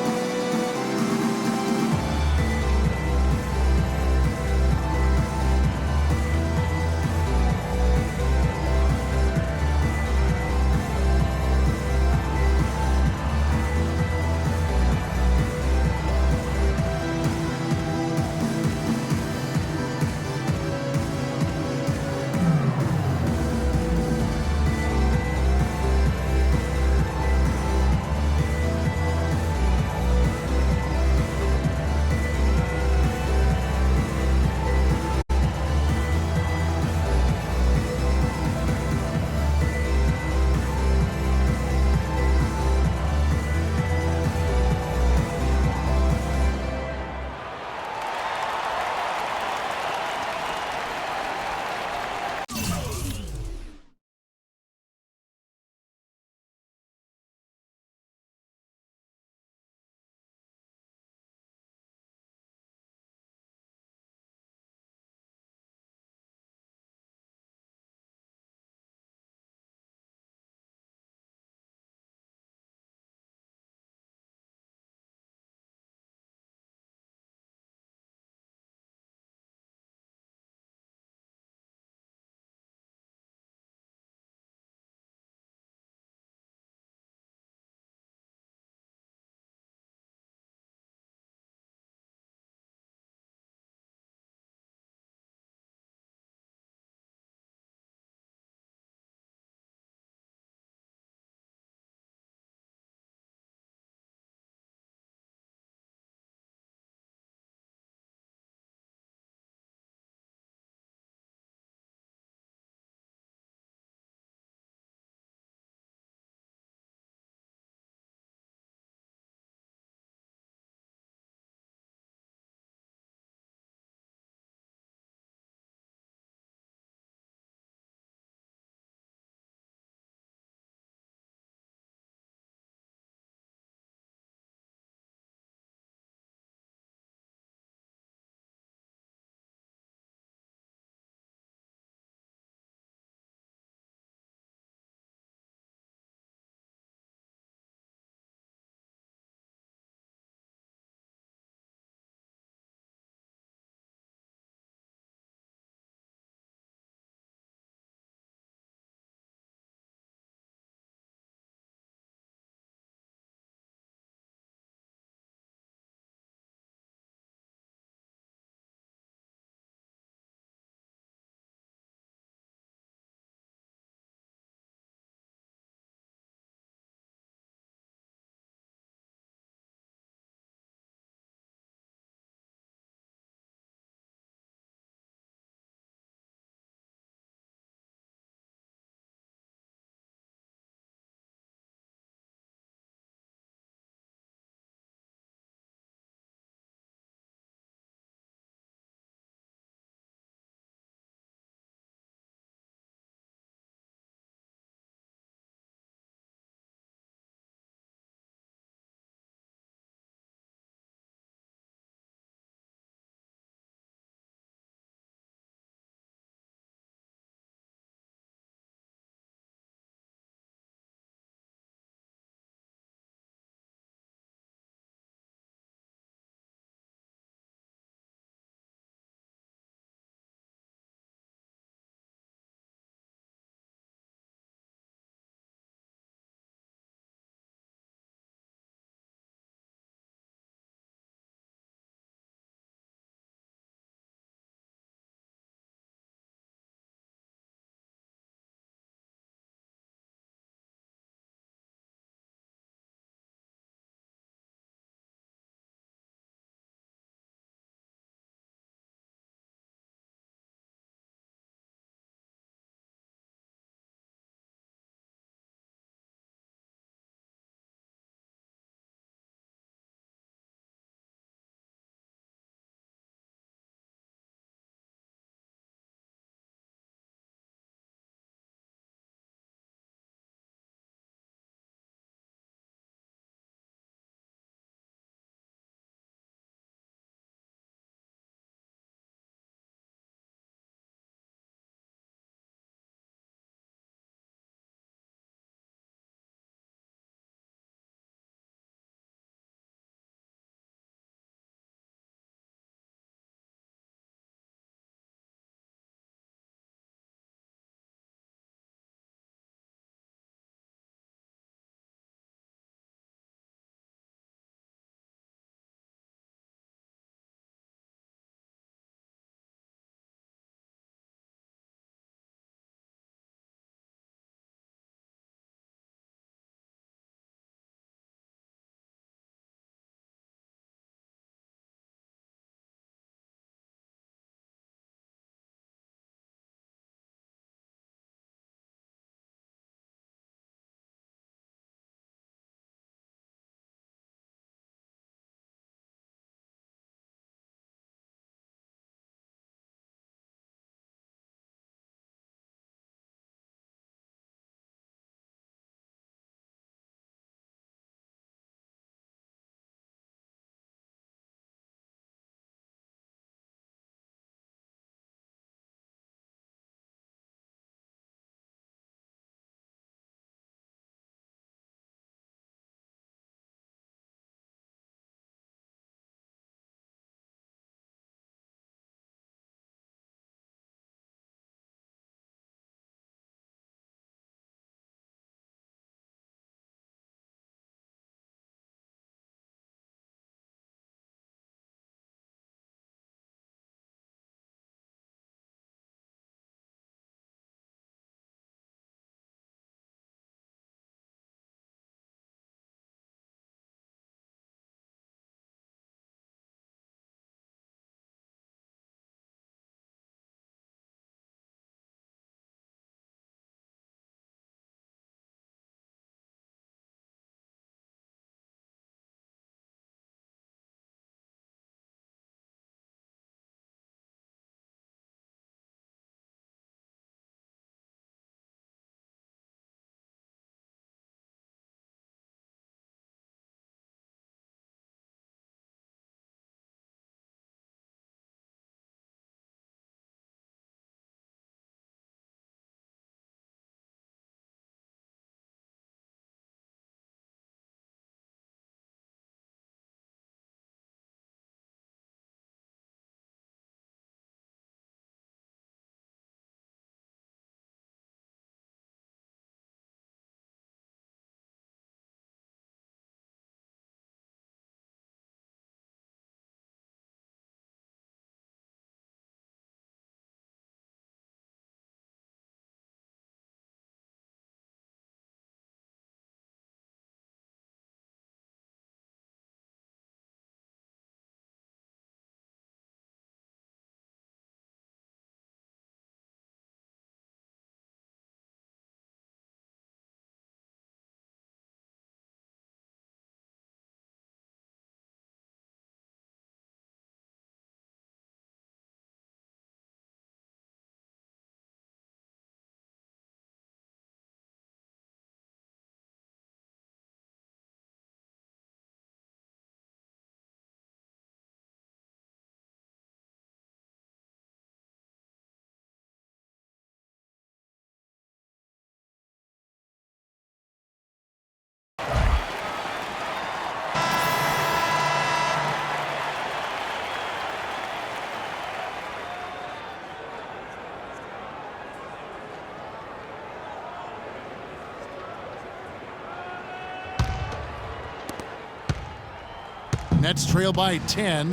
Nets trail by 10.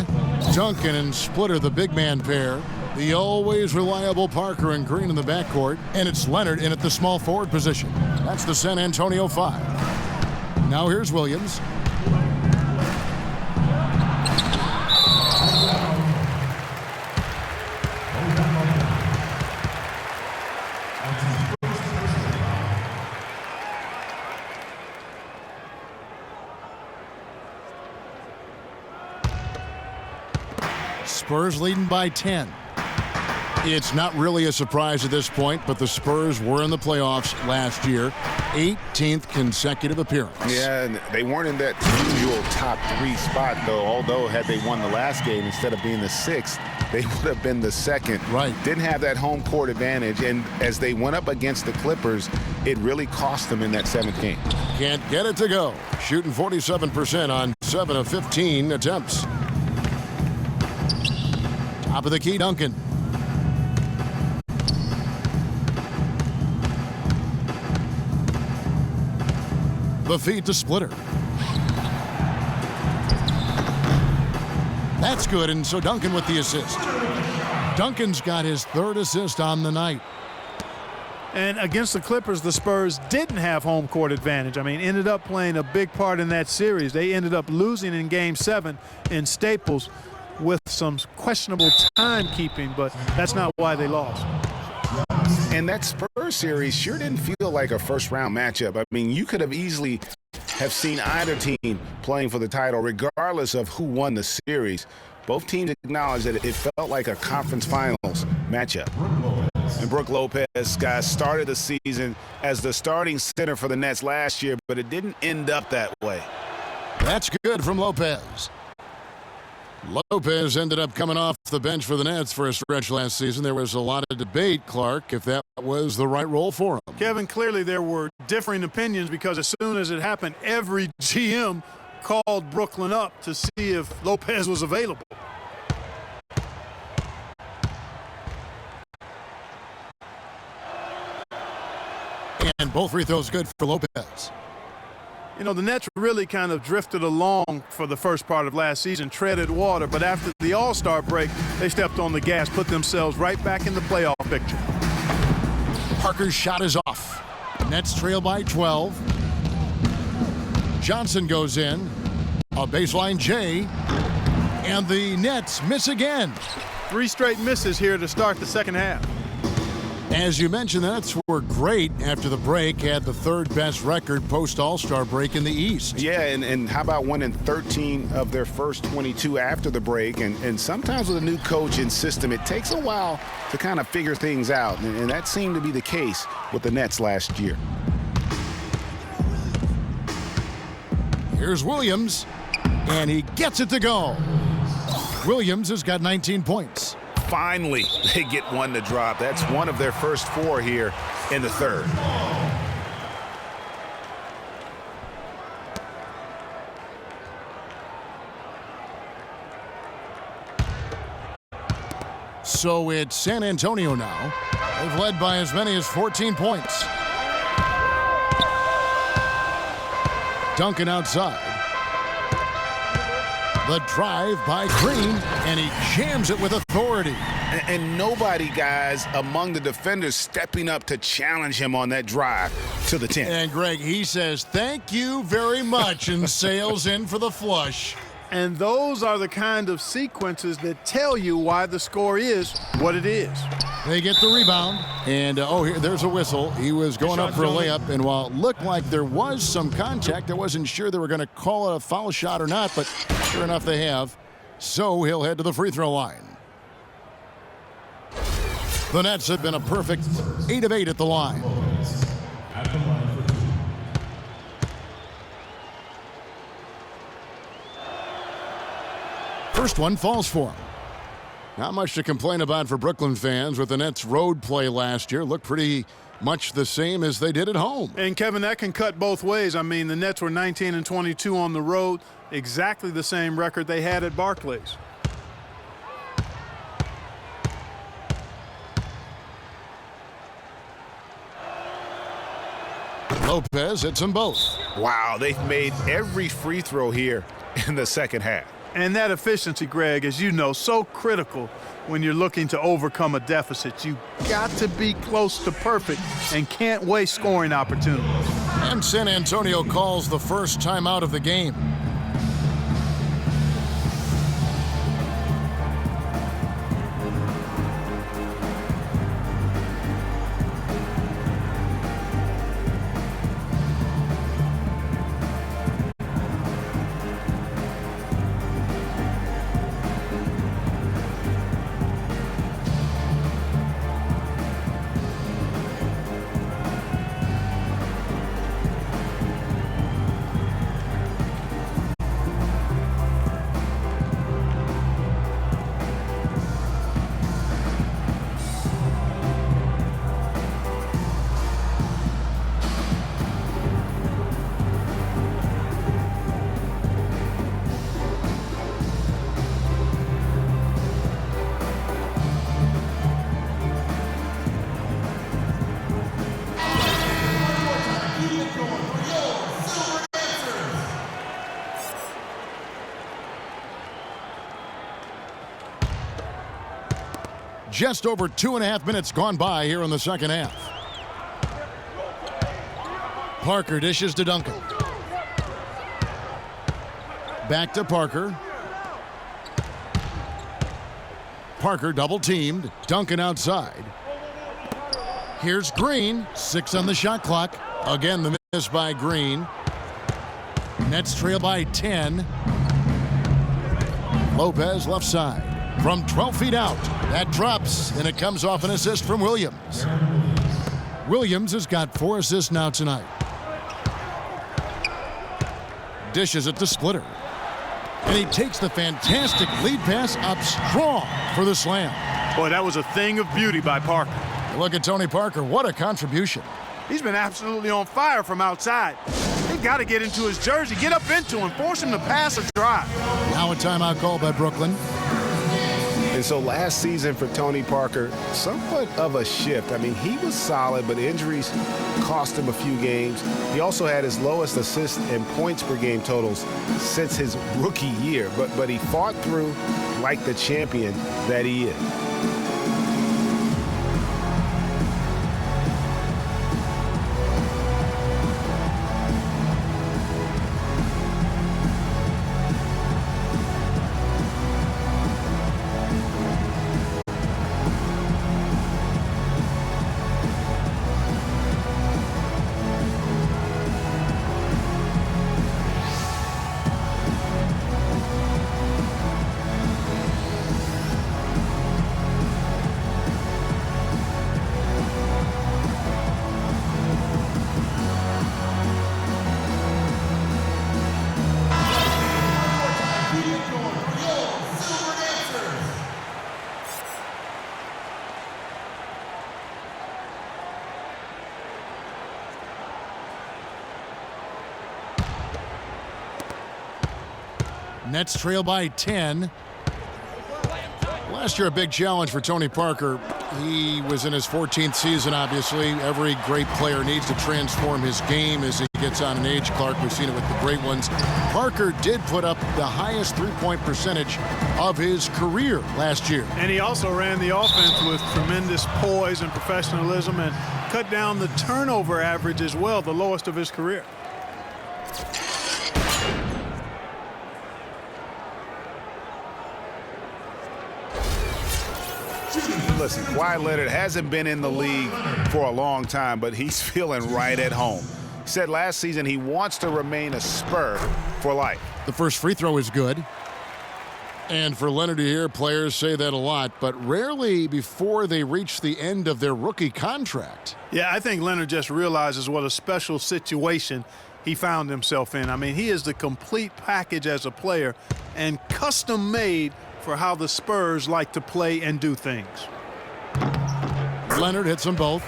Duncan and Splitter, the big man pair. The always reliable Parker and Green in the backcourt. And it's Leonard in at the small forward position. That's the San Antonio 5. Now here's Williams. Spurs leading by 10. It's not really a surprise at this point, but the Spurs were in the playoffs last year. 18th consecutive appearance. Yeah, and they weren't in that usual top 3 spot, though. Although, had they won the last game, instead of being the 6th, they would have been the 2nd. Right. Didn't have that home court advantage, and as they went up against the Clippers, it really cost them in that 7th game. Can't get it to go. Shooting 47% on 7 of 15 attempts. Top of the key, Duncan. The feed to Splitter. That's good, and so Duncan with the assist. Duncan's got his 3rd assist on the night. And against the Clippers, the Spurs didn't have home court advantage. I mean, ended up playing a big part in that series. They ended up losing in Game 7 in Staples with some questionable timekeeping, but that's not why they lost. And that Spurs series sure didn't feel like a first-round matchup. I mean, you could have easily have seen either team playing for the title, regardless of who won the series. Both teams acknowledged that it felt like a conference finals matchup. And Brook Lopez, guys, started the season as the starting center for the Nets last year, but it didn't end up that way. That's good from Lopez. Lopez ended up coming off the bench for the Nets for a stretch last season. There was a lot of debate, Clark, if that was the right role for him. Kevin, clearly there were differing opinions because as soon as it happened, every GM called Brooklyn up to see if Lopez was available. And both free throws good for Lopez. You know, the Nets really kind of drifted along for the first part of last season, treaded water, but after the All-Star break, they stepped on the gas, put themselves right back in the playoff picture. Parker's shot is off. Nets trail by 12. Johnson goes in. A baseline J. And the Nets miss again. 3 straight misses here to start the second half. As you mentioned, the Nets were great after the break, had the 3rd best record post-All-Star break in the East. Yeah, and how about winning 13 of their first 22 after the break? And sometimes with a new coach and system, it takes a while to kind of figure things out. And that seemed to be the case with the Nets last year. Here's Williams, and he gets it to go. Williams has got 19 points. Finally, they get one to drop. That's one of their first 4 here in the 3rd. So it's San Antonio now. They've led by as many as 14 points. Duncan outside. The drive by Green, and he jams it with authority. And nobody, guys, among the defenders stepping up to challenge him on that drive to the 10. And Greg, he says, thank you very much, and sails in for the flush. And those are the kind of sequences that tell you why the score is what it is. They get the rebound, and here, there's a whistle. He was going up for a layup, and while it looked like there was some contact, I wasn't sure they were going to call it a foul shot or not, but sure enough they have. So he'll head to the free throw line. The Nets have been a perfect 8 of 8 at the line. First one falls for him. Not much to complain about for Brooklyn fans with the Nets' road play last year. Looked pretty much the same as they did at home. And, Kevin, that can cut both ways. I mean, the Nets were 19-22 on the road, exactly the same record they had at Barclays. Lopez hits them both. Wow, they've made every free throw here in the second half. And that efficiency, Greg, as you know, so critical when you're looking to overcome a deficit. You got to be close to perfect and can't waste scoring opportunities. And San Antonio calls the first timeout of the game. Just over 2.5 minutes gone by here in the second half. Parker dishes to Duncan. Back to Parker. Parker double teamed. Duncan outside. Here's Green. 6 on the shot clock. Again, the miss by Green. Nets trail by 10. Lopez left side. From 12 feet out. That drops, and it comes off an assist from Williams. Williams has got 4 assists now tonight. Dishes it to Splitter. And he takes the fantastic lead pass up strong for the slam. Boy, that was a thing of beauty by Parker. Look at Tony Parker. What a contribution. He's been absolutely on fire from outside. They got to get into his jersey, get up into him, force him to pass or drive. Now a timeout call by Brooklyn. And so last season for Tony Parker, somewhat of a shift. I mean, he was solid, but injuries cost him a few games. He also had his lowest assists and points per game totals since his rookie year. But he fought through like the champion that he is. Nets trail by 10. Last year, a big challenge for Tony Parker. He was in his 14th season, obviously. Every great player needs to transform his game as he gets on in age. Clark, we've seen it with the great ones. Parker did put up the highest three-point percentage of his career last year. And he also ran the offense with tremendous poise and professionalism and cut down the turnover average as well, the lowest of his career. Listen, Kawhi Leonard hasn't been in the league for a long time, but he's feeling right at home. He said last season he wants to remain a Spur for life. The first free throw is good. And for Leonard to hear players say that a lot, but rarely before they reach the end of their rookie contract. Yeah, I think Leonard just realizes what a special situation he found himself in. I mean, he is the complete package as a player and custom made for how the Spurs like to play and do things. Leonard hits them both.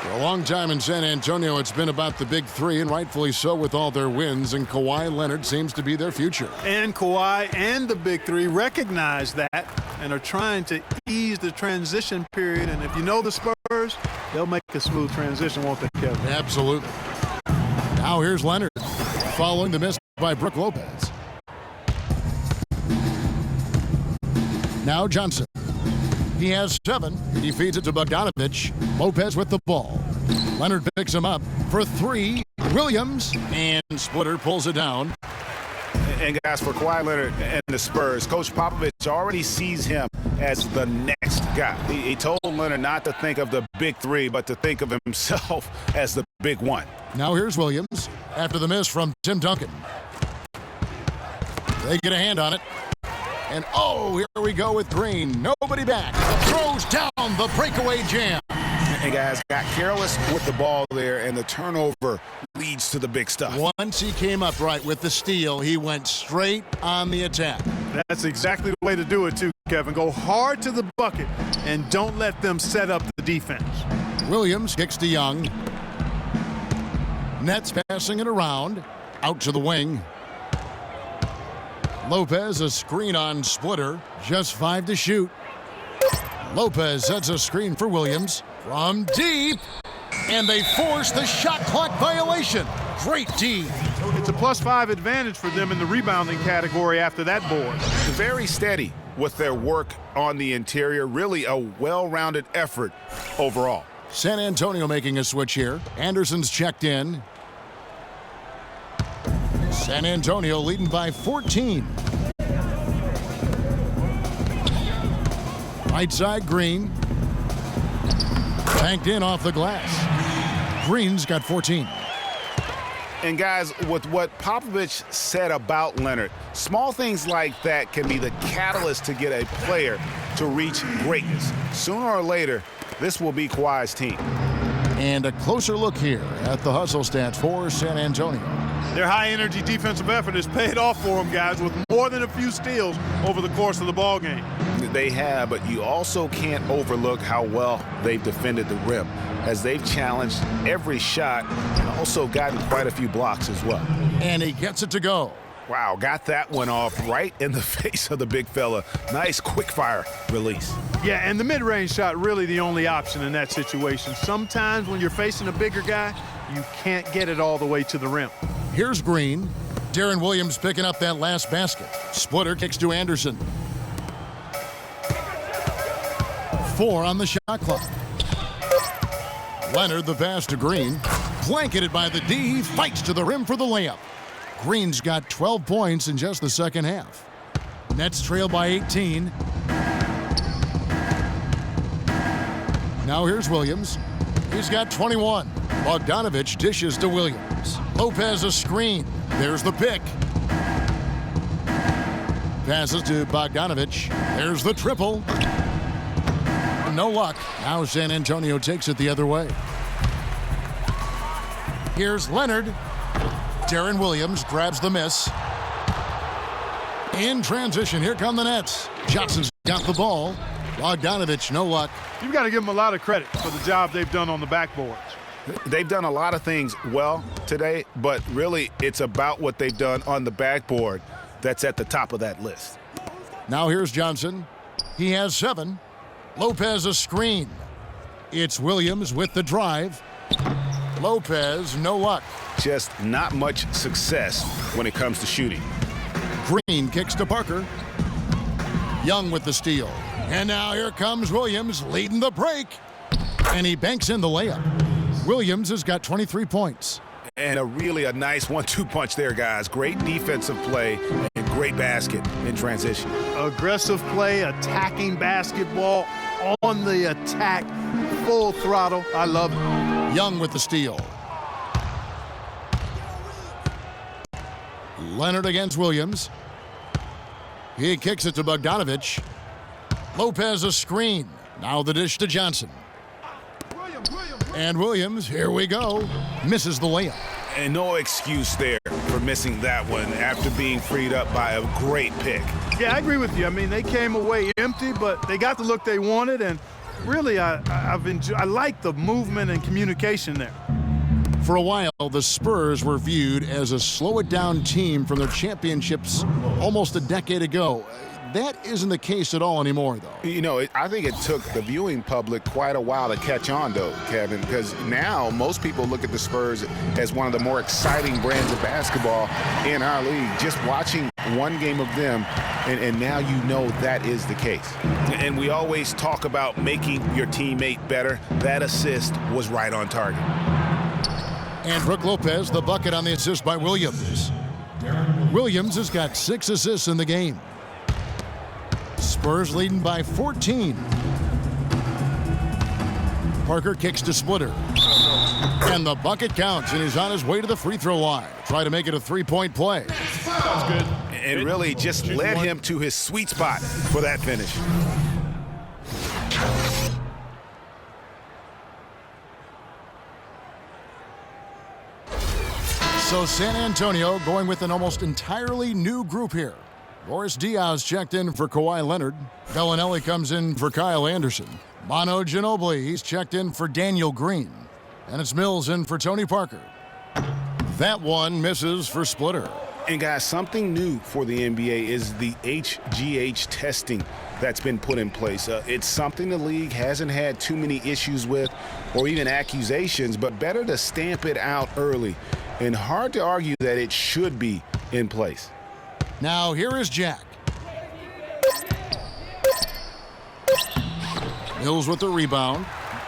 For a long time in San Antonio, it's been about the big three, and rightfully so with all their wins, and Kawhi Leonard seems to be their future. And Kawhi and the big three recognize that and are trying to ease the transition period. And if you know the Spurs, they'll make a smooth transition, won't they, Kevin? Absolutely. Now here's Leonard, following the miss by Brook Lopez. Now Johnson. He has 7. He feeds it to Bogdanovich. Lopez with the ball. Leonard picks him up for 3. Williams, and Splitter pulls it down. And guys, for Kawhi Leonard and the Spurs, Coach Popovich already sees him as the next guy. He told Leonard not to think of the big 3, but to think of himself as the big 1. Now here's Williams after the miss from Tim Duncan. They get a hand on it. And oh, here we go with Green. Nobody back. Throws down the breakaway jam. And guys, got careless with the ball there, and the turnover leads to the big stuff. Once he came up right with the steal, he went straight on the attack. That's exactly the way to do it too, Kevin. Go hard to the bucket and don't let them set up the defense. Williams kicks to Young. Nets passing it around. Out to the wing. Lopez, a screen on Splitter. Just 5 to shoot. Lopez sets a screen for Williams. From deep. And they force the shot clock violation. Great D. It's a +5 advantage for them in the rebounding category after that board. Very steady with their work on the interior. Really a well-rounded effort overall. San Antonio making a switch here. Anderson's checked in. San Antonio leading by 14. Right side, Green. Banked in off the glass. Green's got 14. And guys, with what Popovich said about Leonard, small things like that can be the catalyst to get a player to reach greatness. Sooner or later, this will be Kawhi's team. And a closer look here at the hustle stats for San Antonio. Their high-energy defensive effort has paid off for them, guys, with more than a few steals over the course of the ball game. They have, but you also can't overlook how well they've defended the rim, as they've challenged every shot and also gotten quite a few blocks as well. And he gets it to go. Wow, got that one off right in the face of the big fella. Nice quick-fire release. Yeah, and the mid-range shot really the only option in that situation. Sometimes when you're facing a bigger guy, you can't get it all the way to the rim. Here's Green. Darren Williams picking up that last basket. Splitter kicks to Anderson. 4 on the shot clock. Leonard the pass to Green. Blanketed by the D. He fights to the rim for the layup. Green's got 12 points in just the second half. Nets trail by 18. Now here's Williams. He's got 21. Bogdanovich dishes to Williams. Lopez a screen. There's the pick. Passes to Bogdanovich. There's the triple. No luck. Now San Antonio takes it the other way. Here's Leonard. Darren Williams grabs the miss. In transition, here come the Nets. Johnson's got the ball. Bogdanovich, no luck. You've got to give them a lot of credit for the job they've done on the backboards. They've done a lot of things well today, but really it's about what they've done on the backboard that's at the top of that list. Now here's Johnson. He has 7. Lopez a screen. It's Williams with the drive. Lopez, no luck. Just not much success when it comes to shooting. Green kicks to Parker. Young with the steal. And now here comes Williams leading the break. And he banks in the layup. Williams has got 23 points. And a nice 1-2 punch there, guys. Great defensive play and great basket in transition. Aggressive play, attacking basketball, on the attack, full throttle. I love it. Young with the steal. Leonard against Williams. He kicks it to Bogdanovich. Lopez a screen. Now the dish to Johnson. And Williams, here we go, misses the layup. And no excuse there for missing that one after being freed up by a great pick. Yeah, I agree with you. I mean, they came away empty, but they got the look they wanted, and really, I like the movement and communication there. For a while, the Spurs were viewed as a slow-it-down team from their championships almost a decade ago. That isn't the case at all anymore, though. You know, I think it took the viewing public quite a while to catch on, though, Kevin, because now most people look at the Spurs as one of the more exciting brands of basketball in our league. Just watching one game of them and now you know that is the case. And we always talk about making your teammate better. That assist was right on target. And Brook Lopez, the bucket on the assist by Williams. Williams has got 6 assists in the game. Spurs leading by 14. Parker kicks to Splitter. And the bucket counts, and he's on his way to the free throw line. Try to make it a 3-point play. That's good. And really just led him to his sweet spot for that finish. So San Antonio going with an almost entirely new group here. Boris Diaz checked in for Kawhi Leonard. Bellinelli comes in for Kyle Anderson. Manu Ginobili, he's checked in for Daniel Green. And it's Mills in for Tony Parker. That one misses for Splitter. And guys, something new for the NBA is the HGH testing that's been put in place. It's something the league hasn't had too many issues with or even accusations, but better to stamp it out early. And hard to argue that it should be in place. Now here is Jack. Mills with the rebound.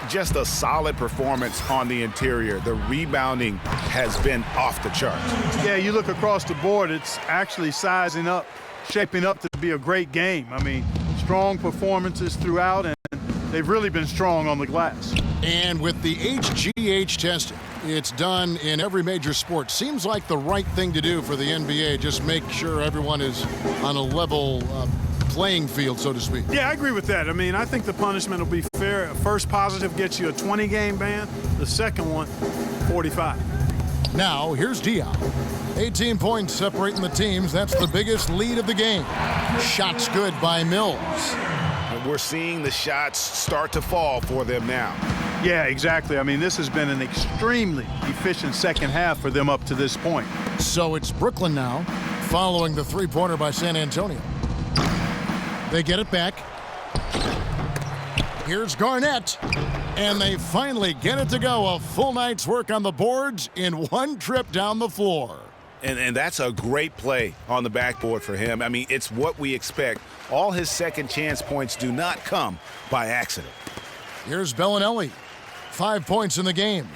Just a solid performance on the interior. The rebounding has been off the charts. Yeah, you look across the board, it's actually sizing up, shaping up to be a great game. I mean, strong performances throughout, and they've really been strong on the glass. And with the HGH testing, it's done in every major sport. Seems like the right thing to do for the NBA. Just make sure everyone is on a level playing field, so to speak. Yeah, I agree with that. I mean, I think the punishment will be fair. First positive gets you a 20-game ban. The second one, 45. Now, here's Dion. 18 points separating the teams. That's the biggest lead of the game. Shots good by Mills. We're seeing the shots start to fall for them now. Yeah, exactly. I mean, this has been an extremely efficient second half for them up to this point. So it's Brooklyn now, following the three-pointer by San Antonio. They get it back. Here's Garnett. And they finally get it to go. A full night's work on the boards in one trip down the floor. And that's a great play on the backboard for him. I mean, it's what we expect. All his second chance points do not come by accident. Here's Bellinelli. 5 points in the game.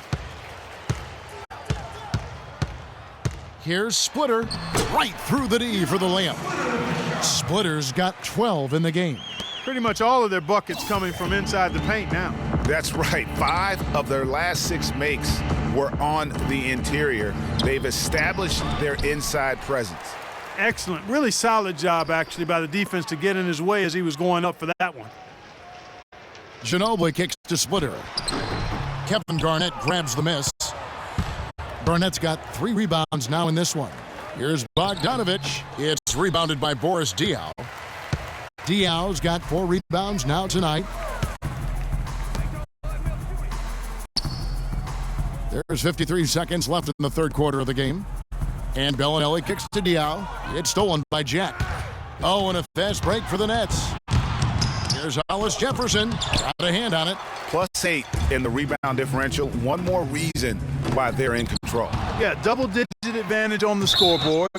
Here's Splitter. Right through the D for the layup. Splitter's got 12 in the game. Pretty much all of their buckets coming from inside the paint now. That's right. 5 of their last 6 makes were on the interior. They've established their inside presence. Excellent. Really solid job, actually, by the defense to get in his way as he was going up for that one. Ginobili kicks to Splitter. Kevin Garnett grabs the miss. Garnett's got 3 rebounds now in this one. Here's Bogdanovich. It's rebounded by Boris Diaw. Diaw's got 4 rebounds now tonight. There's 53 seconds left in the third quarter of the game. And Bellinelli kicks to Diaw. It's stolen by Jack. Oh, and a fast break for the Nets. Here's Hollis Jefferson. Got a hand on it. +8 in the rebound differential. One more reason why they're in control. Yeah, double-digit advantage on the scoreboard.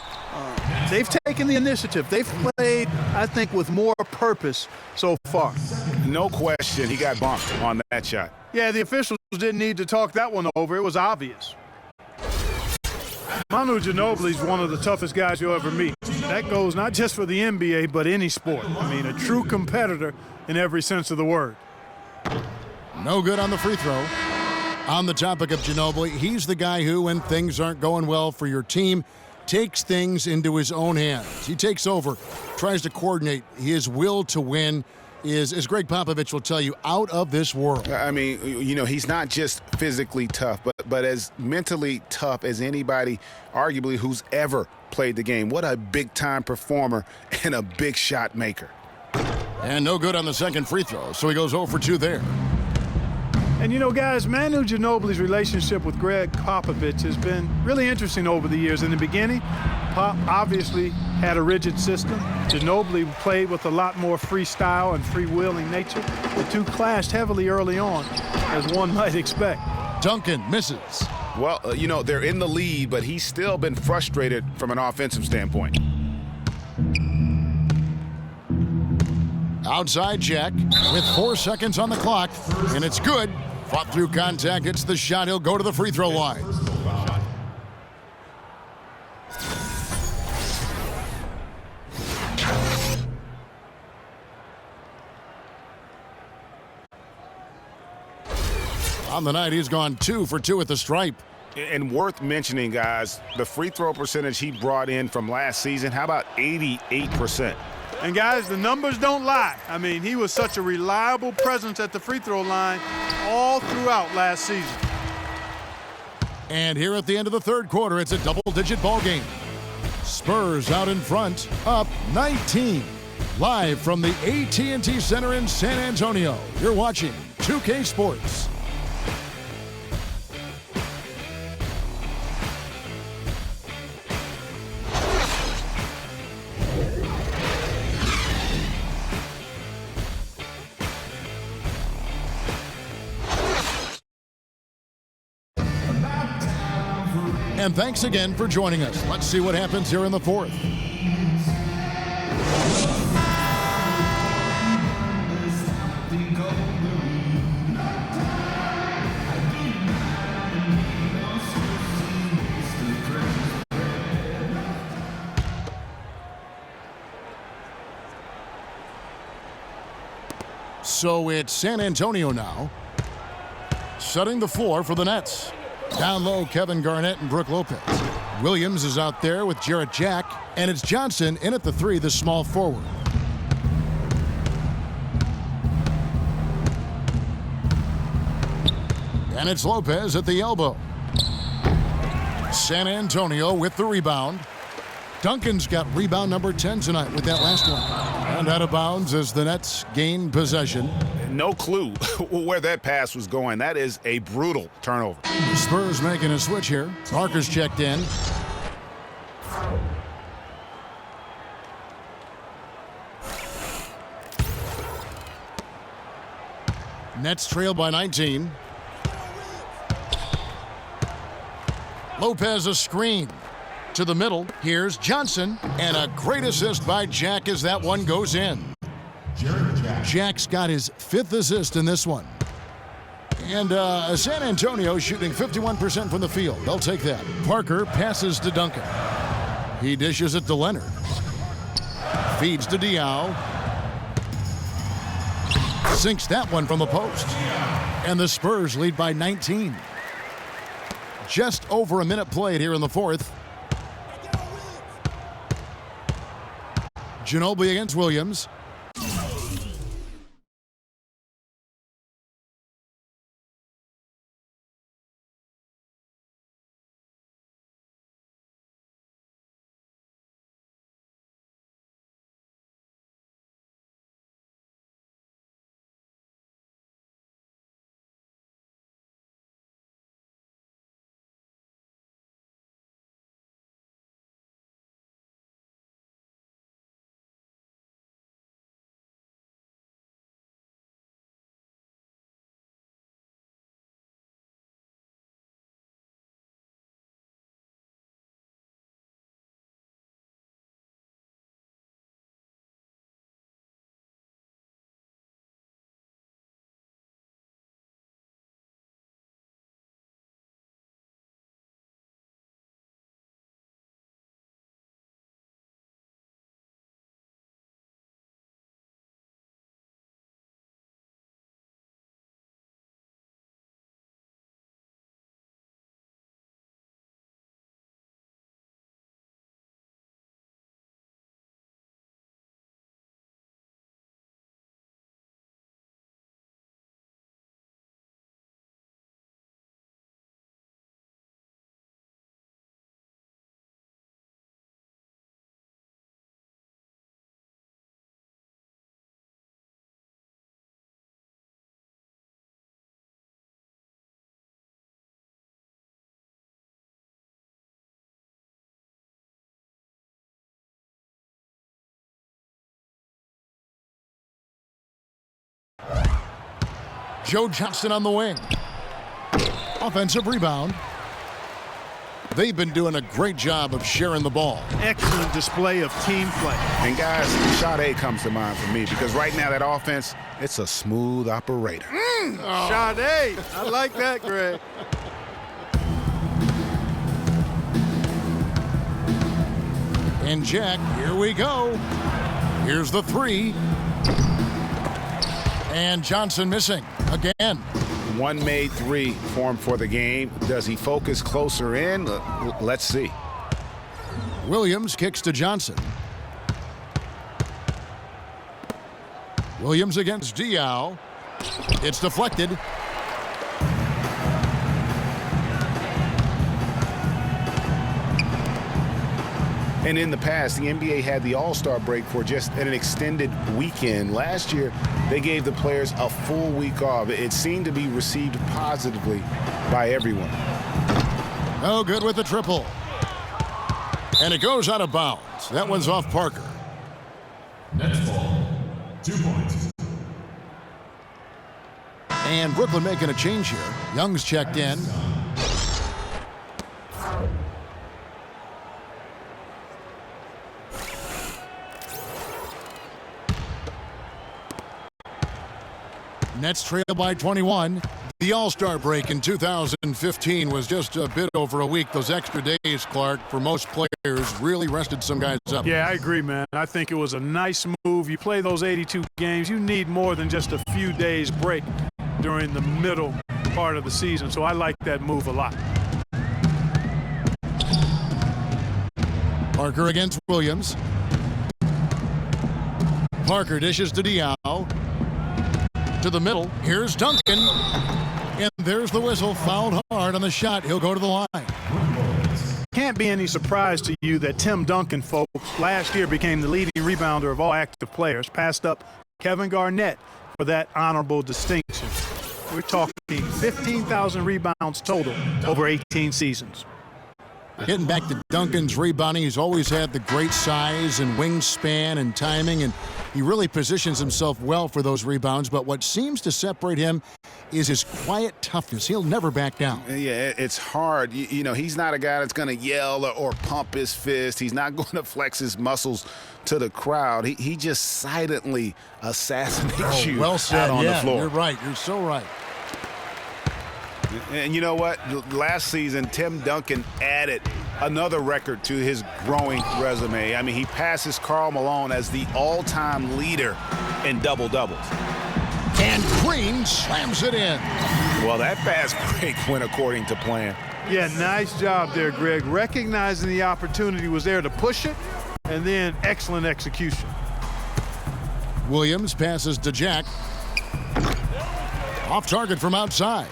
They've taken the initiative. They've played, I think, with more purpose so far. No question, he got bumped on that shot. Yeah, the officials didn't need to talk that one over. It was obvious. Manu Ginobili is one of the toughest guys you'll ever meet. That goes not just for the NBA, but any sport. I mean, a true competitor in every sense of the word. No good on the free throw. On the topic of Ginobili, he's the guy who, when things aren't going well for your team, takes things into his own hands. He takes over, tries to coordinate. His will to win is, as Greg Popovich will tell you, out of this world. I mean, you know, he's not just physically tough, but as mentally tough as anybody, arguably, who's ever played the game. What a big-time performer and a big shot maker. And no good on the second free throw, so he goes 0 for 2 there. And, you know, guys, Manu Ginobili's relationship with Greg Popovich has been really interesting over the years. In the beginning, Pop obviously had a rigid system. Ginobili played with a lot more freestyle and free-wheeling nature. The two clashed heavily early on, as one might expect. Duncan misses. Well, you know, they're in the lead, but he's still been frustrated from an offensive standpoint. Outside Jack with 4 seconds on the clock, and it's good. Fought through contact, it's the shot. He'll go to the free throw line. On the night, he's gone 2 for 2 at the stripe. And worth mentioning, guys, the free throw percentage he brought in from last season, how about 88%? And, guys, the numbers don't lie. I mean, he was such a reliable presence at the free throw line all throughout last season. And here at the end of the third quarter, it's a double-digit ball game. Spurs out in front, up 19. Live from the AT&T Center in San Antonio, you're watching 2K Sports. And thanks again for joining us. Let's see what happens here in the fourth. So it's San Antonio now, setting the floor for the Nets. Down low, Kevin Garnett and Brook Lopez. Williams is out there with Jarrett Jack, and it's Johnson in at the 3, the small forward. And it's Lopez at the elbow. San Antonio with the rebound. Duncan's got rebound number 10 tonight with that last one. And out of bounds as the Nets gain possession. No clue where that pass was going. That is a brutal turnover. The Spurs making a switch here. Parker's checked in. Nets trail by 19. Lopez a screen. To the middle, here's Johnson, and a great assist by Jack as that one goes in. Jack's got his 5th assist in this one. And San Antonio shooting 51% from the field. They'll take that. Parker passes to Duncan. He dishes it to Leonard. Feeds to Diaw. Sinks that one from the post. And the Spurs lead by 19. Just over a minute played here in the fourth. Ginobili against Williams. Joe Johnson on the wing. Offensive rebound. They've been doing a great job of sharing the ball. Excellent display of team play. And guys, Sade comes to mind for me because right now that offense, it's a smooth operator. Sade, I like that, Greg. And Jack, here we go. Here's the three. And Johnson missing again. One made three for him for the game. Does he focus closer in? Let's see. Williams kicks to Johnson. Williams against Diaw. It's deflected. And in the past, the NBA had the All-Star break for just an extended weekend. Last year, they gave the players a full week off. It seemed to be received positively by everyone. No good with the triple. And it goes out of bounds. That one's off Parker. Next ball, 2 points. And Brooklyn making a change here. Young's checked in. Nets trail by 21. The All-Star break in 2015 was just a bit over a week. Those extra days, Clark, for most players really rested some guys up. Yeah, I agree, man. I think it was a nice move. You play those 82 games, you need more than just a few days break during the middle part of the season. So I like that move a lot. Parker against Williams. Parker dishes to Diaw. To the middle. Here's Duncan. And there's the whistle. Fouled hard on the shot. He'll go to the line. Can't be any surprise to you that Tim Duncan, folks, last year became the leading rebounder of all active players, passed up Kevin Garnett for that honorable distinction. We're talking 15,000 rebounds total over 18 seasons. Getting back to Duncan's rebounding, he's always had the great size and wingspan and timing, and he really positions himself well for those rebounds. But what seems to separate him is his quiet toughness. He'll never back down. Yeah, it's hard. You know, he's not a guy that's going to yell or pump his fist. He's not going to flex his muscles to the crowd. He just silently assassinates you well said. out on the floor. You're right. You're so right. And you know what? Last season, Tim Duncan added another record to his growing resume. I mean, he passes Karl Malone as the all-time leader in double-doubles. And Green slams it in. Well, that fast break went according to plan. Yeah, nice job there, Greg. Recognizing the opportunity was there to push it, and then excellent execution. Williams passes to Jack. Off target from outside.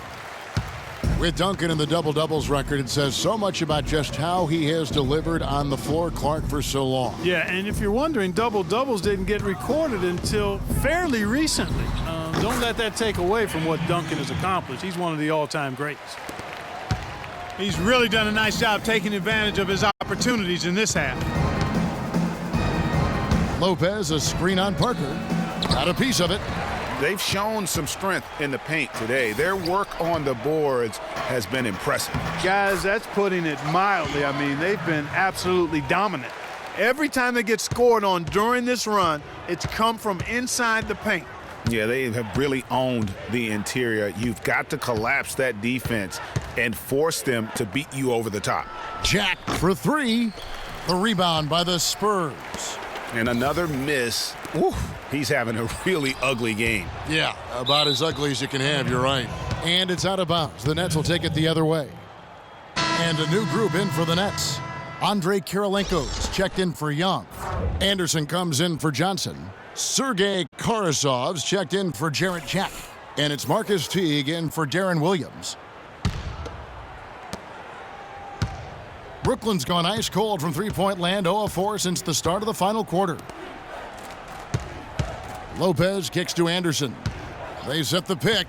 With Duncan in the double-doubles record, it says so much about just how he has delivered on the floor, Clark, for so long. Yeah, and if you're wondering, double-doubles didn't get recorded until fairly recently. Don't let that take away from what Duncan has accomplished. He's one of the all-time greats. He's really done a nice job taking advantage of his opportunities in this half. Lopez, a screen on Parker. Got a piece of it. They've shown some strength in the paint today. Their work on the boards has been impressive. Guys, that's putting it mildly. I mean, they've been absolutely dominant. Every time they get scored on during this run, it's come from inside the paint. Yeah, they have really owned the interior. You've got to collapse that defense and force them to beat you over the top. Jack for three. The rebound by the Spurs. And another miss. Ooh, he's having a really ugly game. Yeah, about as ugly as you can have, you're right. And it's out of bounds. The Nets will take it the other way. And a new group in for the Nets. Andre Kirilenko's checked in for Young. Anderson comes in for Johnson. Sergei Karasov's checked in for Jarrett Jack. And it's Marcus Teague in for Darren Williams. Brooklyn's gone ice cold from three-point land, 0-4 since the start of the final quarter. Lopez kicks to Anderson. They set the pick.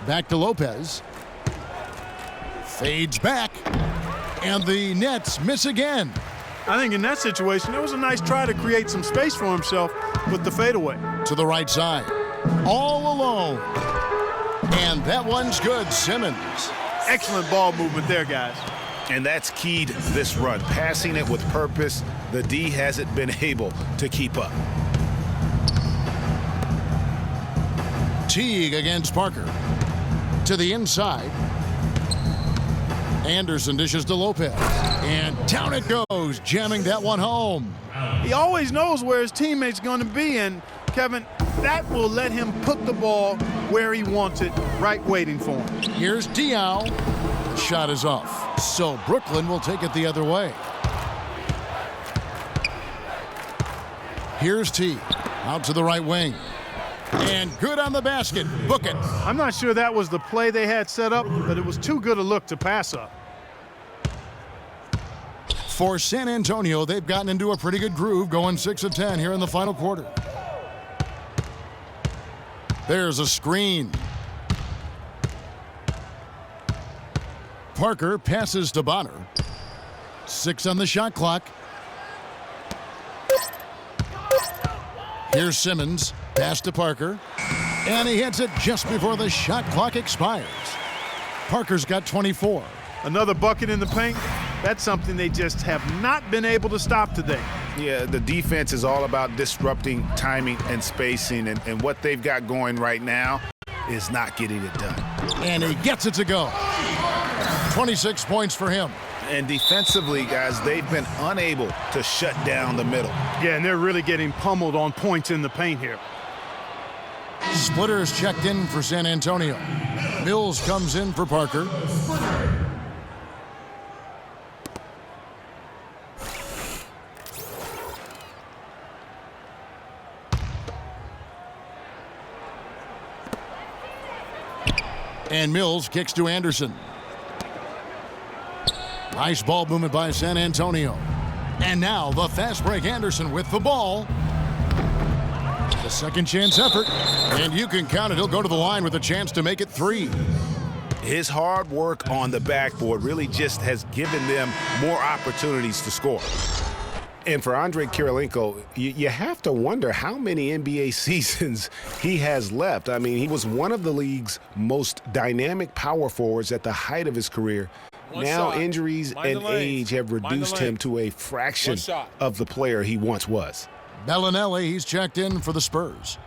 Back to Lopez. Fades back. And the Nets miss again. I think in that situation, it was a nice try to create some space for himself with the fadeaway. To the right side. All alone. And that one's good. Simmons. Excellent ball movement there, guys. And that's key to this run. Passing it with purpose, the D hasn't been able to keep up. Teague against Parker. To the inside. Anderson dishes to Lopez. And down it goes, jamming that one home. He always knows where his teammate's going to be, and Kevin, that will let him put the ball where he wants it, right waiting for him. Here's Diaw. Shot is off. So Brooklyn will take it the other way. Here's T. Out to the right wing. And good on the basket. Book it. I'm not sure that was the play they had set up, but it was too good a look to pass up. For San Antonio, they've gotten into a pretty good groove, going 6 of 10 here in the final quarter. There's a screen. Parker passes to Bonner. 6 on the shot clock. Here's Simmons. Pass to Parker. And he hits it just before the shot clock expires. Parker's got 24. Another bucket in the paint. That's something they just have not been able to stop today. Yeah, the defense is all about disrupting timing and spacing, and what they've got going right now is not getting it done. And he gets it to go. 26 points for him. And defensively, guys, they've been unable to shut down the middle. Yeah, and they're really getting pummeled on points in the paint here. Splitter is checked in for San Antonio. Mills comes in for Parker. And Mills kicks to Anderson. Nice ball movement by San Antonio. And now the fast break Anderson with the ball. The second chance effort. And you can count it. He'll go to the line with a chance to make it 3. His hard work on the backboard really just has given them more opportunities to score. And for Andrei Kirilenko, you have to wonder how many NBA seasons he has left. I mean, he was one of the league's most dynamic power forwards at the height of his career. Now injuries and age have reduced him to a fraction of the player he once was. Bellinelli, he's checked in for the Spurs.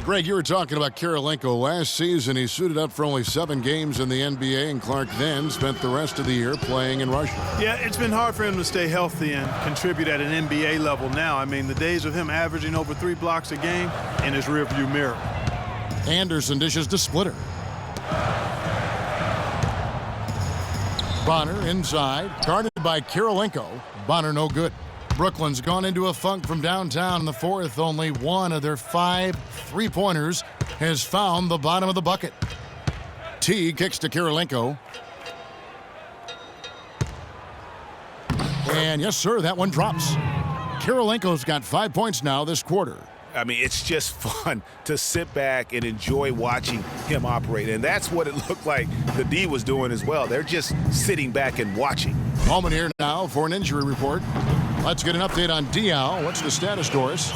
Greg, you were talking about Kirilenko. Last season, he suited up for only 7 games in the NBA, and Clark then spent the rest of the year playing in Russia. Yeah, it's been hard for him to stay healthy and contribute at an NBA level now. I mean, the days of him averaging over 3 blocks a game in his rearview mirror. Anderson dishes to Splitter. Bonner inside, guarded by Kirilenko. Bonner no good. Brooklyn's gone into a funk from downtown in the fourth. Only one of their 5 3-pointers has found the bottom of the bucket. T kicks to Kirilenko. And yes, sir, that one drops. Kirilenko's got 5 points now this quarter. I mean, it's just fun to sit back and enjoy watching him operate. And that's what it looked like the D was doing as well. They're just sitting back and watching. Holman here now for an injury report. Let's get an update on Diaw. What's the status, Doris?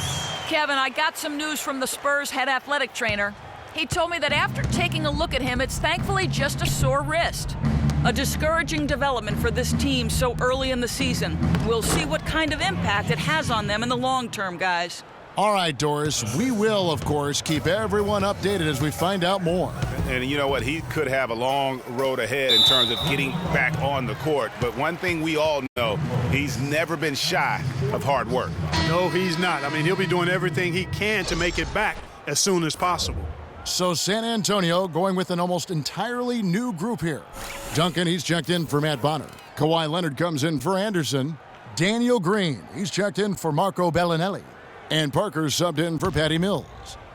Kevin, I got some news from the Spurs head athletic trainer. He told me that after taking a look at him, it's thankfully just a sore wrist. A discouraging development for this team so early in the season. We'll see what kind of impact it has on them in the long term, guys. All right, Doris, we will, of course, keep everyone updated as we find out more. And you know what? He could have a long road ahead in terms of getting back on the court. But one thing we all know, he's never been shy of hard work. No, he's not. I mean, he'll be doing everything he can to make it back as soon as possible. So San Antonio going with an almost entirely new group here. Duncan, he's checked in for Matt Bonner. Kawhi Leonard comes in for Anderson. Daniel Green, he's checked in for Marco Bellinelli. And Parker's subbed in for Patty Mills.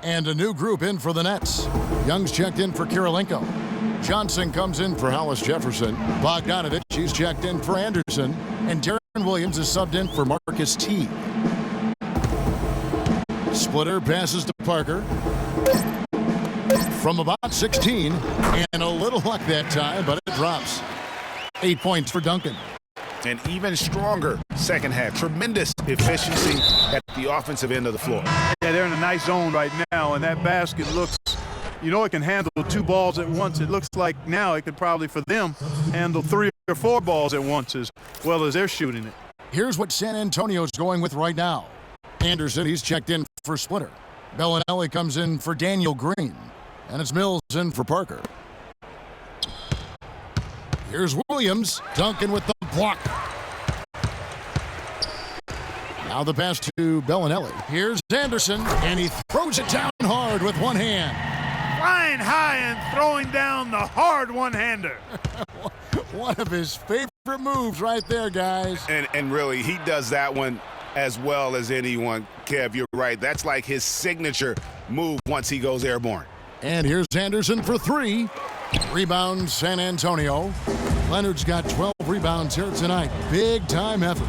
And a new group in for the Nets. Young's checked in for Kirilenko. Johnson comes in for Hollis Jefferson. Bogdanovich, he's checked in for Anderson. And Darren Williams is subbed in for Marcus T. Splitter passes to Parker. From about 16. And a little luck that time, but it drops. 8 points for Duncan. An even stronger second half. Tremendous efficiency at the offensive end of the floor. Yeah, they're in a nice zone right now, and that basket looks, you know, it can handle 2 balls at once. It looks like now it could probably, for them, handle 3 or 4 balls at once as well as they're shooting it. Here's what San Antonio's going with right now. Anderson, he's checked in for Splitter. Bellinelli comes in for Daniel Green. And it's Mills in for Parker. Here's Williams. Duncan with the block. Now the pass to Bellinelli. Here's Anderson, and he throws it down hard with one hand. Flying high and throwing down the hard one-hander. One of his favorite moves right there, guys. And really, he does that one as well as anyone. Kev, you're right. That's like his signature move once he goes airborne. And here's Anderson for 3. Rebound San Antonio. Leonard's got 12 rebounds here tonight. Big time effort.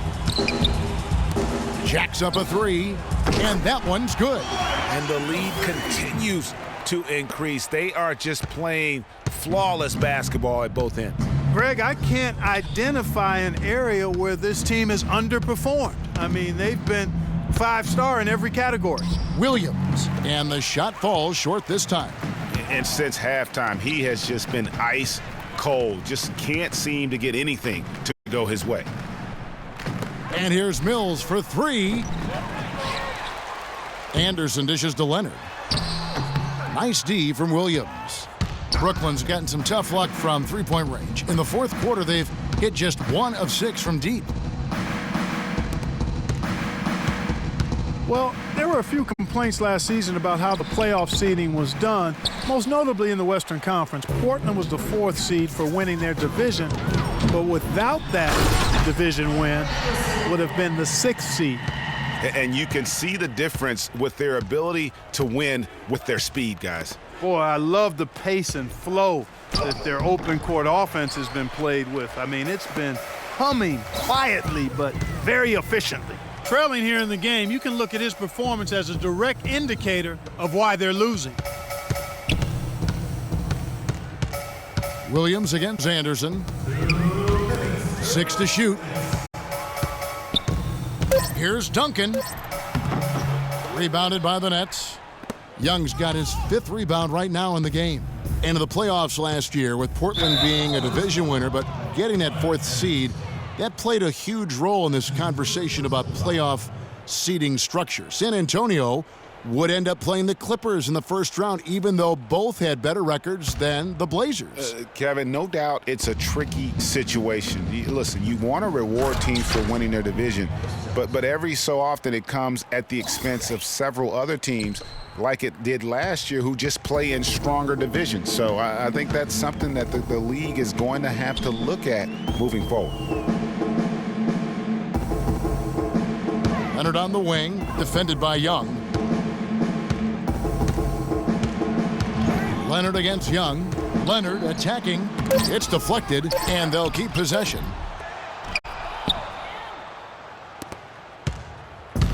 Jacks up a 3, and that one's good. And the lead continues to increase. They are just playing flawless basketball at both ends. Greg, I can't identify an area where this team has underperformed. I mean, they've been 5-star in every category. Williams, and the shot falls short this time. And since halftime, he has just been ice cold. Just can't seem to get anything to go his way. And here's Mills for 3. Anderson dishes to Leonard. Nice D from Williams. Brooklyn's gotten some tough luck from three-point range. In the fourth quarter, they've hit just 1 of 6 from deep. Well, there were a few complaints last season about how the playoff seeding was done, most notably in the Western Conference. Portland was the 4th seed for winning their division, but without that division win, would have been the 6th seed. And you can see the difference with their ability to win with their speed, guys. Boy, I love the pace and flow that their open court offense has been played with. I mean, it's been humming quietly, but very efficiently. Trailing here in the game, you can look at his performance as a direct indicator of why they're losing. Williams against Anderson. 6 to shoot. Here's Duncan. Rebounded by the Nets. Young's got his 5th rebound right now in the game. And in the playoffs last year, with Portland being a division winner but getting that 4th seed, that played a huge role in this conversation about playoff seeding structure. San Antonio would end up playing the Clippers in the first round, even though both had better records than the Blazers. Kevin, no doubt it's a tricky situation. Listen, you want to reward teams for winning their division, but every so often it comes at the expense of several other teams, like it did last year, who just play in stronger divisions. So I think that's something that the league is going to have to look at moving forward. Leonard on the wing, defended by Young. Leonard against Young. Leonard attacking. It's deflected, and they'll keep possession.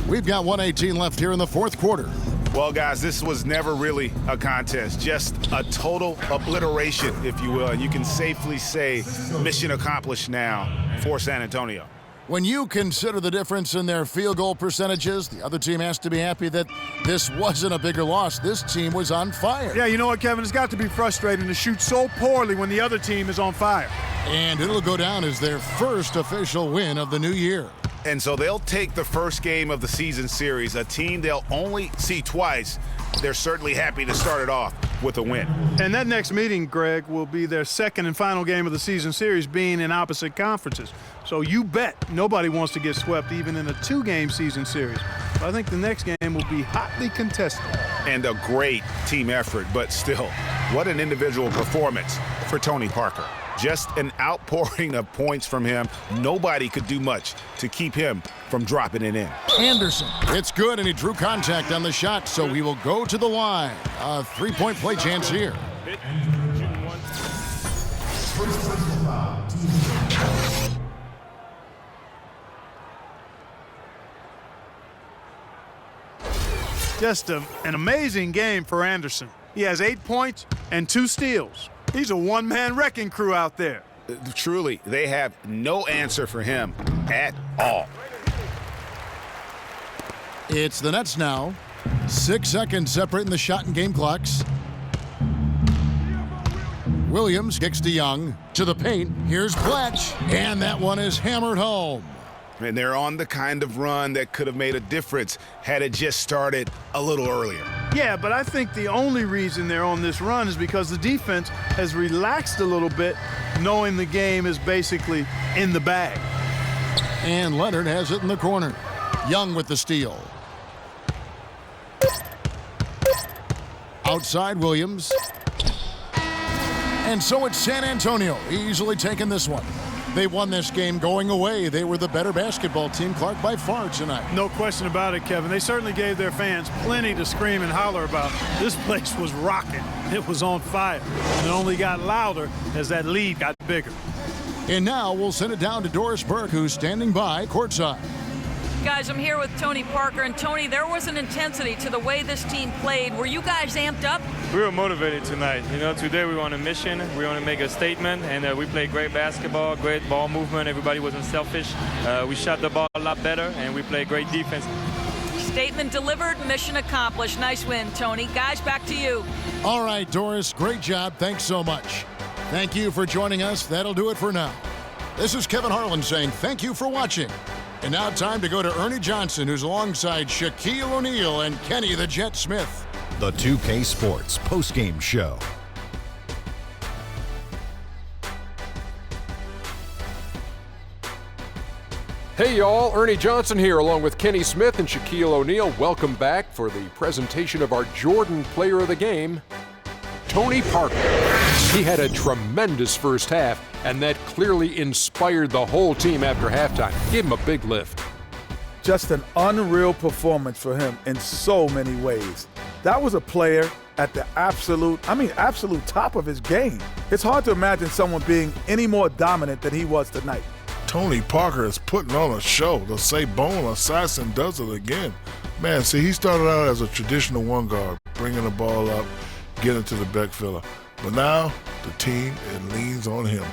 We've got 1:18 left here in the fourth quarter. Well, guys, this was never really a contest, just a total obliteration, if you will. And you can safely say mission accomplished now for San Antonio. When you consider the difference in their field goal percentages, the other team has to be happy that this wasn't a bigger loss. This team was on fire. Yeah, you know what, Kevin? It's got to be frustrating to shoot so poorly when the other team is on fire. And it'll go down as their first official win of the new year. And so they'll take the first game of the season series, a team they'll only see twice. They're certainly happy to start it off with a win. And that next meeting, Greg, will be their second and final game of the season series, being in opposite conferences. So you bet nobody wants to get swept even in a 2-game season series. So I think the next game will be hotly contested. And a great team effort, but still, what an individual performance for Tony Parker. Just an outpouring of points from him. Nobody could do much to keep him from dropping it in. Anderson, it's good, and he drew contact on the shot, so he will go to the line. A 3-point play chance here. Just an amazing game for Anderson. He has 8 points and 2 steals. He's a one-man wrecking crew out there. Truly, they have no answer for him at all. It's the Nets now. 6 seconds separating the shot and game clocks. Williams kicks to Young. To the paint. Here's Pletch. And that one is hammered home. And they're on the kind of run that could have made a difference had it just started a little earlier. Yeah, but I think the only reason they're on this run is because the defense has relaxed a little bit, knowing the game is basically in the bag. And Leonard has it in the corner. Young with the steal. Outside Williams. And so it's San Antonio easily taking this one. They won this game going away. They were the better basketball team, Clark, by far tonight. No question about it, Kevin. They certainly gave their fans plenty to scream and holler about. This place was rocking. It was on fire. And it only got louder as that lead got bigger. And now we'll send it down to Doris Burke, who's standing by courtside. Guys, I'm here with Tony Parker. And Tony, there was an intensity to the way this team played. Were you guys amped up? We were motivated tonight. You know, today we were on a mission. We want to make a statement, and we played great basketball, great ball movement. Everybody wasn't selfish. We shot the ball a lot better, and we played great defense. Statement delivered, mission accomplished. Nice win, Tony. Guys, back to you. All right, Doris, great job. Thanks so much. Thank you for joining us. That'll do it for now. This is Kevin Harlan saying thank you for watching. And now time to go to Ernie Johnson, who's alongside Shaquille O'Neal and Kenny the Jet Smith. The 2K Sports postgame show. Hey y'all, Ernie Johnson here along with Kenny Smith and Shaquille O'Neal. Welcome back for the presentation of our Jordan Player of the Game, Tony Parker. He had a tremendous first half, and that clearly inspired the whole team after halftime. Gave him a big lift. Just an unreal performance for him in so many ways. That was a player at the absolute top of his game. It's hard to imagine someone being any more dominant than he was tonight. Tony Parker is putting on a show. The Sabone assassin does it again. Man, see, he started out as a traditional one guard, bringing the ball up, getting to the back filler. But now, the team, it leans on him.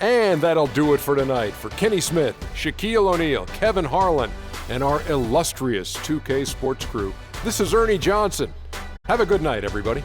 And that'll do it for tonight. For Kenny Smith, Shaquille O'Neal, Kevin Harlan, and our illustrious 2K Sports crew, this is Ernie Johnson. Have a good night, everybody.